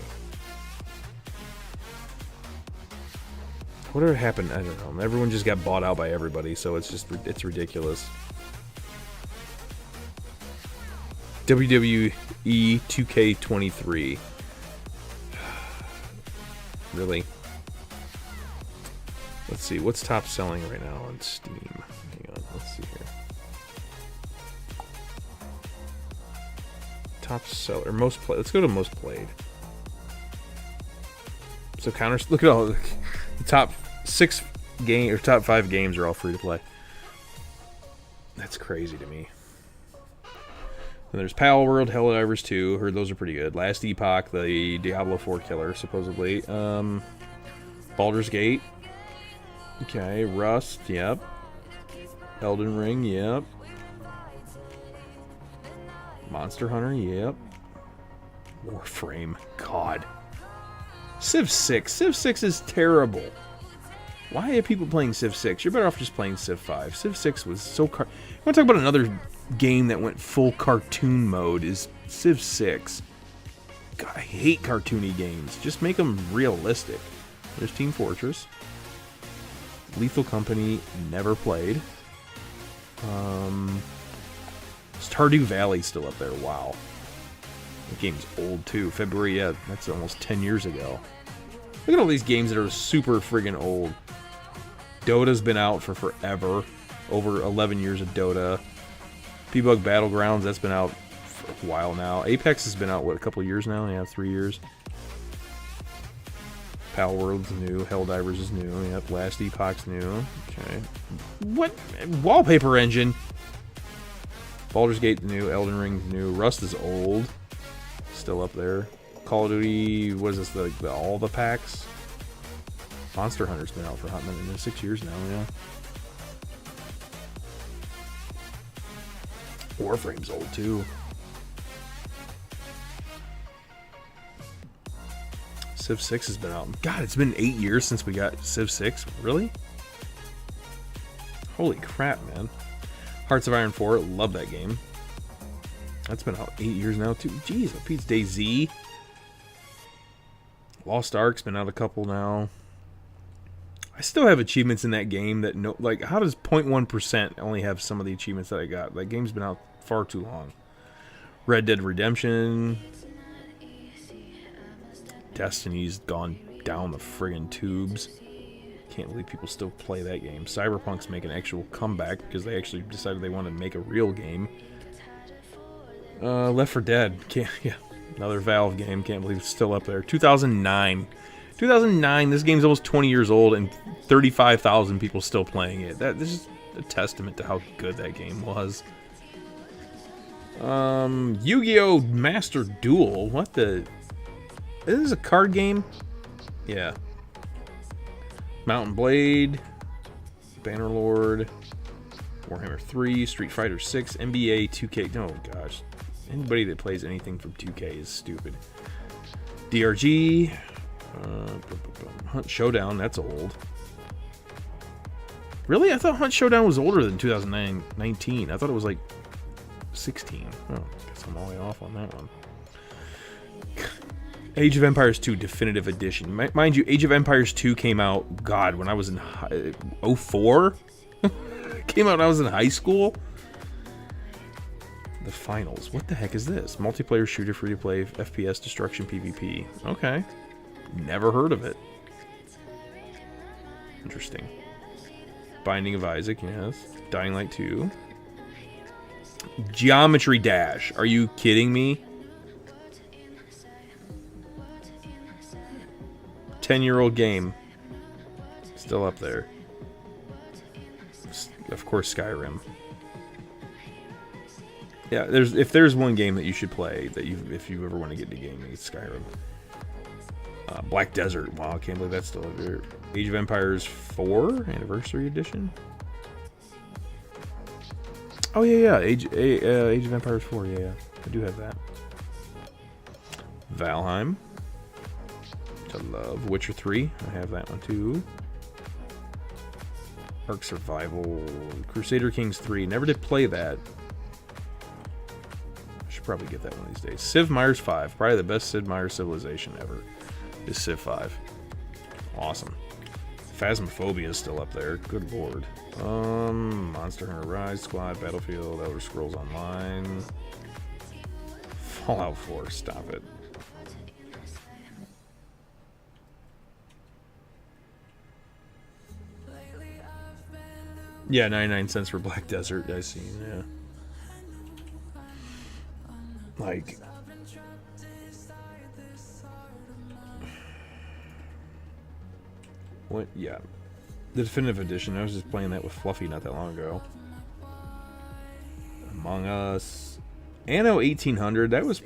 Whatever happened, I don't know. Everyone just got bought out by everybody, so it's ridiculous. WWE 2K23. Really? Let's see, what's top selling right now on Steam? Hang on, let's see here. Top seller, most played. Let's go to most played. So look at all the top 6 game or top 5 games are all free to play. That's crazy to me. And there's Pal World, Helldivers 2. Heard those are pretty good. Last Epoch, the Diablo 4 killer, supposedly. Baldur's Gate. Okay, Rust, yep. Elden Ring, yep. Monster Hunter, yep. Warframe, God. Civ 6. Civ 6 is terrible. Why are people playing Civ 6? You're better off just playing Civ 5. Civ 6 was so... I want to talk about another game that went full cartoon mode is Civ 6. God, I hate cartoony games. Just make them realistic. There's Team Fortress. Lethal Company, never played. Stardew Valley still up there. Wow. The game's old too. February, yeah, that's almost 10 years ago. Look at all these games that are super friggin' old. Dota's been out for forever. Over 11 years of Dota. P-Bug Battlegrounds, that's been out for a while now. Apex has been out, what, a couple years now? Yeah, 3 years. Pal World's new. Helldivers is new. Yep, Last Epoch's new. Okay. What? Wallpaper Engine? Baldur's Gate new. Elden Ring's new. Rust is old. Still up there. Call of Duty, what is this, all the packs? Monster Hunter's been out for a hot minute. 6 years now, yeah. Warframe's old too. Civ 6 has been out. God, it's been 8 years since we got Civ 6. Really? Holy crap, man. Hearts of Iron 4. Love that game. That's been out 8 years now, too. Jeez, Pete's DayZ. Lost Ark's been out a couple now. I still have achievements in that game that no, like, how does 0.1% only have some of the achievements that I got? That game's been out far too long. Red Dead Redemption. Destiny's gone down the friggin' tubes. Can't believe people still play that game. Cyberpunk's making an actual comeback because they actually decided they wanted to make a real game. Left 4 Dead. Yeah, another Valve game. Can't believe it's still up there. 2009. 2009. This game's almost 20 years old and 35,000 people still playing it. This is a testament to how good that game was. Yu-Gi-Oh! Master Duel. What the? This is a card game? Yeah. Mountain Blade, Bannerlord, Warhammer 3, Street Fighter 6, NBA 2K. Oh gosh. Anybody that plays anything from 2K is stupid. DRG, Hunt Showdown, that's old. Really? I thought Hunt Showdown was older than 2019. I thought it was like 16. Oh, I guess I'm all the way off on that one. Age of Empires 2 Definitive Edition. Mind you, Age of Empires 2 came out, God, when I was in 04? Came out when I was in high school? The Finals. What the heck is this? Multiplayer shooter, free-to-play, FPS, destruction, PvP. Okay. Never heard of it. Interesting. Binding of Isaac, yes. Dying Light 2. Geometry Dash. Are you kidding me? 10-year-old game. Still up there. Of course, Skyrim. Yeah, if there's one game that you should play that if you ever want to get into gaming, it's Skyrim. Black Desert. Wow, I can't believe that's still there. Age of Empires 4 Anniversary Edition. Oh yeah. Age of Empires 4. Yeah, I do have that. Valheim. I love. Witcher 3. I have that one too. Ark Survival. Crusader Kings 3. Never did play that. I should probably get that one these days. Civ Myers 5. Probably the best Sid Meier's Civilization ever is Civ 5. Awesome. Phasmophobia is still up there. Good lord. Monster Hunter Rise, Squad, Battlefield, Elder Scrolls Online. Fallout 4. Stop it. Yeah, 99 cents for Black Desert. I see. Yeah. Like, what? Yeah, the definitive edition. I was just playing that with Fluffy not that long ago. Among Us, Anno 1800. That was,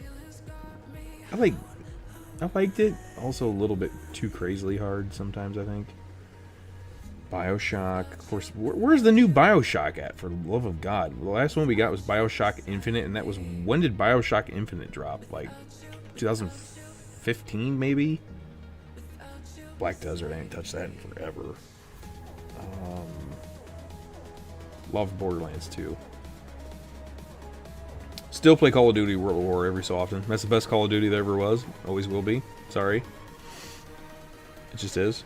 I liked it. Also a little bit too crazily hard sometimes, I think. BioShock, of course. Where's the new BioShock at? For the love of God, the last one we got was BioShock Infinite, and that was, when did BioShock Infinite drop? Like 2015, maybe. Black Desert, I ain't touched that in forever. Loved Borderlands 2. Still play Call of Duty World War every so often. That's the best Call of Duty there ever was. Always will be. Sorry. It just is.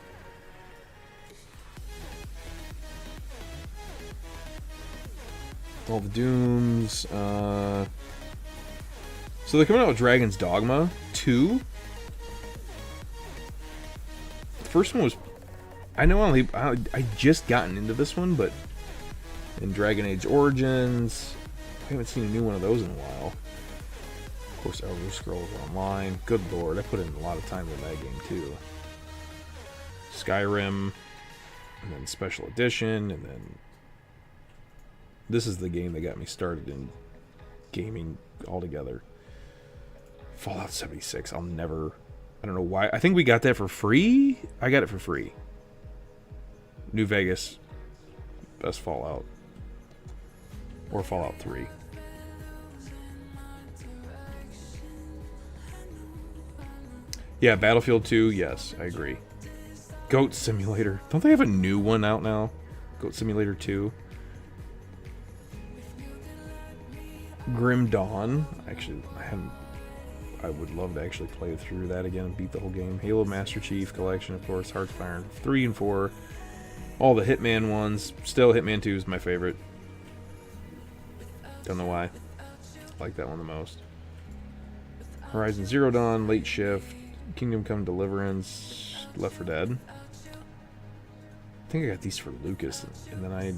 All the Dooms. So they're coming out with Dragon's Dogma 2. The first one was, I just gotten into this one, but in Dragon Age Origins, I haven't seen a new one of those in a while. Of course, Elder Scrolls Online. Good lord, I put in a lot of time in that game too. Skyrim, and then Special Edition, and then this is the game that got me started in gaming altogether. Fallout 76. I don't know why. I think we got that for free. I got it for free. New Vegas. Best Fallout. Or Fallout 3. Yeah, Battlefield 2, yes, I agree. Goat Simulator. Don't they have a new one out now? Goat Simulator 2. Grim Dawn. Actually, I would love to actually play through that again and beat the whole game. Halo Master Chief Collection, of course. Hearthfire 3 and 4. All the Hitman ones. Still, Hitman 2 is my favorite. Don't know why. I like that one the most. Horizon Zero Dawn, Late Shift, Kingdom Come Deliverance, Left 4 Dead. I think I got these for Lucas, and then I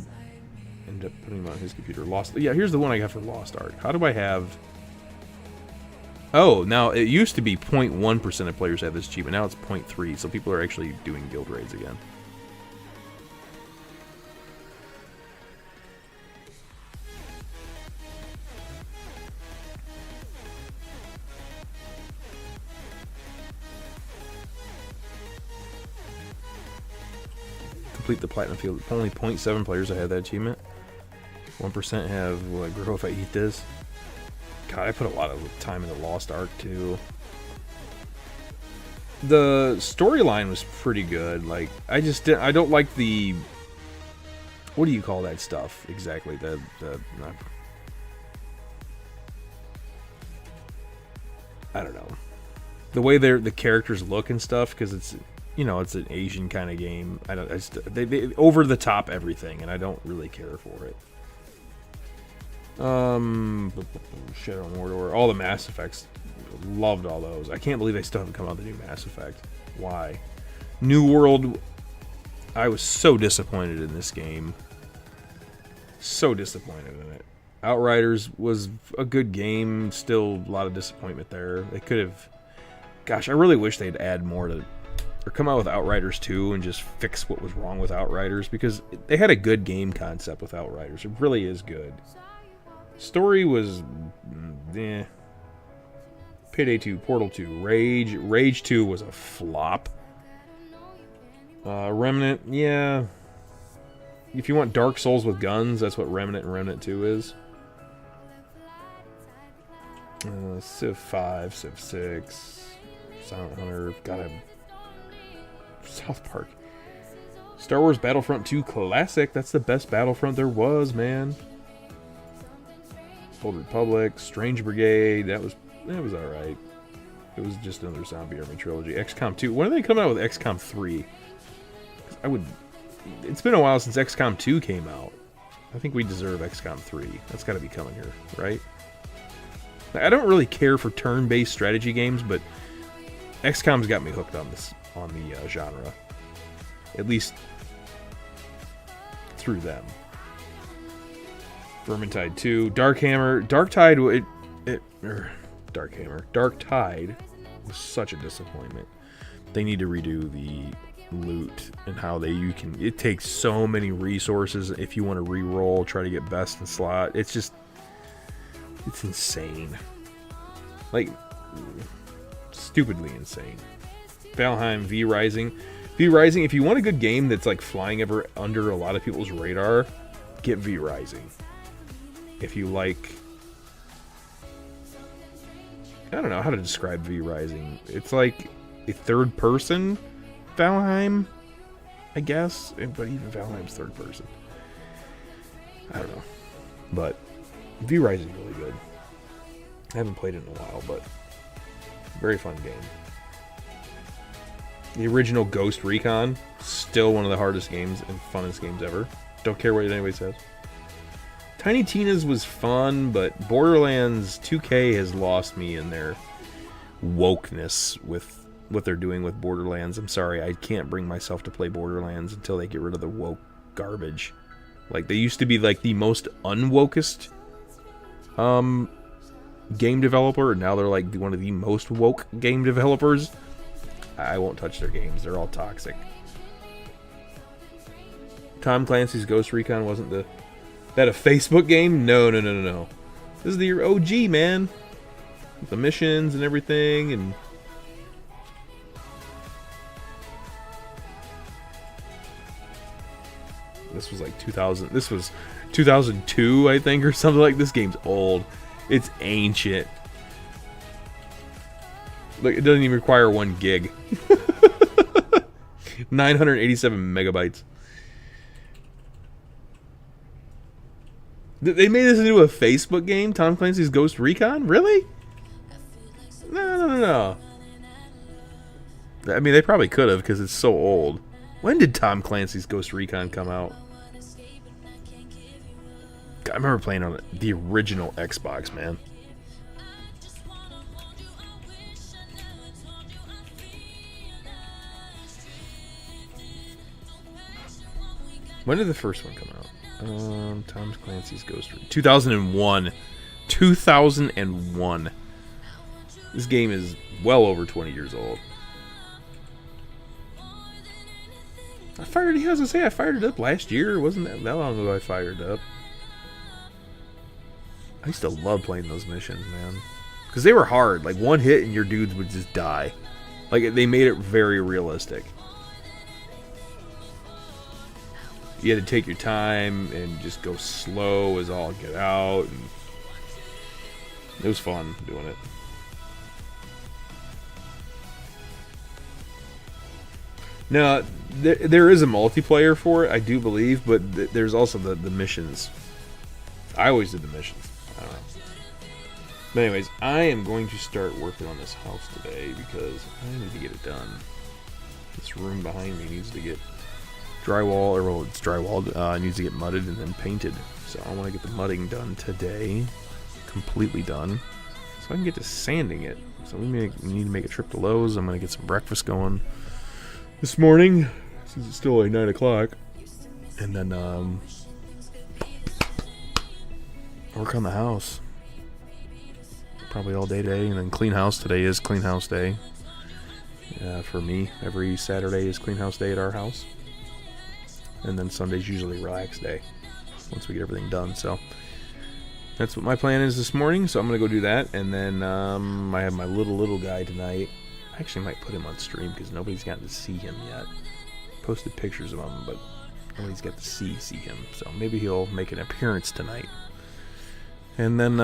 ended up putting them on his computer. Yeah, here's the one I got for Lost Ark. How do I have... Oh, now it used to be 0.1% of players have this achievement. Now it's 0.3, so people are actually doing guild raids again. Complete the Platinum Field. Only 0.7 players have that achievement. 1% have, will I grow if I eat this? God, I put a lot of time into Lost Ark too. The storyline was pretty good. Like, I don't like the... What do you call that stuff exactly? I don't know. The way the characters look and stuff, because it's, you know, it's an Asian kind of game. They over the top everything, and I don't really care for it. Shadow and Mordor, all the Mass Effects, loved all those. I can't believe they still haven't come out with the new Mass Effect. Why? New World, I was so disappointed in this game. So disappointed in it. Outriders was a good game, still a lot of disappointment there. They could have... Gosh, I really wish they'd add more to... Or come out with Outriders 2 and just fix what was wrong with Outriders, because they had a good game concept with Outriders. It really is good. Story was... eh. Payday 2, Portal 2, Rage 2 was a flop. Remnant, yeah. If you want Dark Souls with guns, that's what Remnant and Remnant 2 is. Civ 5, Civ 6, Silent Hunter, gotta... South Park. Star Wars Battlefront 2 Classic, that's the best Battlefront there was, man. Old Republic, Strange Brigade, that was alright. It was just another Zombie Army trilogy. XCOM 2, when are they coming out with XCOM 3? It's been a while since XCOM 2 came out. I think we deserve XCOM 3. That's got to be coming here, right? I don't really care for turn-based strategy games, but XCOM's got me hooked on the genre. At least through them. Vermintide 2, Darktide was such a disappointment. They need to redo the loot and how it takes so many resources if you want to re-roll, try to get best in slot. It's insane. Like, stupidly insane. Valheim, V-Rising, if you want a good game that's like flying under a lot of people's radar, get V-Rising. If you like... I don't know how to describe V-Rising. It's like a third-person Valheim, I guess. But even Valheim's third person. I don't know. But V-Rising is really good. I haven't played it in a while, but very fun game. The original Ghost Recon, still one of the hardest games and funnest games ever. Don't care what anybody says. Tiny Tina's was fun, but Borderlands 2K has lost me in their wokeness with what they're doing with Borderlands. I'm sorry, I can't bring myself to play Borderlands until they get rid of the woke garbage. Like, they used to be like the most unwokest game developer, and now they're like one of the most woke game developers. I won't touch their games, they're all toxic. Tom Clancy's Ghost Recon wasn't that a Facebook game? No. This is the OG, man. With the missions and everything, and... This was like 2000... This was 2002, I think, or something like. This game's old. It's ancient. Like, it doesn't even require 1 gig. 987 megabytes. They made this into a Facebook game? Tom Clancy's Ghost Recon? Really? No. I mean, they probably could have because it's so old. When did Tom Clancy's Ghost Recon come out? I remember playing on the original Xbox, man. When did the first one come out? Tom Clancy's Ghost Recon. 2001. 2001. This game is well over 20 years old. I fired it up last year. It wasn't that long ago I fired it up. I used to love playing those missions, man. Because they were hard. Like, one hit and your dudes would just die. Like, they made it very realistic. You had to take your time and just go slow as all get out. And it was fun doing it. Now, there is a multiplayer for it, I do believe, but there's also the missions. I always did the missions. I don't know. But anyways, I am going to start working on this house today because I need to get it done. This room behind me needs to get drywall, or well, it's drywalled. It needs to get mudded and then painted. So I want to get the mudding done today, completely done, so I can get to sanding it. So we need to make a trip to Lowe's. I'm going to get some breakfast going this morning, since it's still like 9 o'clock, and then work on the house probably all day today, and then clean house. Today is clean house day for me. Every Saturday is clean house day at our house, and then Sunday's usually relax day once we get everything done. So that's what my plan is this morning. So I'm gonna go do that, and then I have my little guy tonight. I actually might put him on stream because nobody's gotten to see him yet. Posted pictures of him, but nobody's got to see him. So maybe he'll make an appearance tonight. And then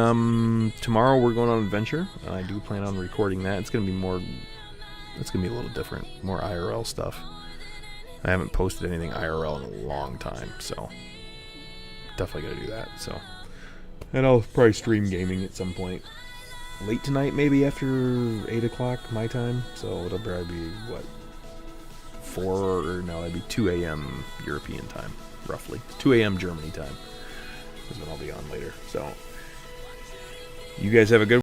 tomorrow we're going on an adventure. I do plan on recording that. It's gonna be a little different, more IRL stuff. I haven't posted anything IRL in a long time, so definitely gotta do that. So, and I'll probably stream gaming at some point. Late tonight, maybe after 8 o'clock my time. So it'll probably be, what, 2 a.m. European time, roughly. 2 a.m. Germany time is when I'll be on later. So you guys have a good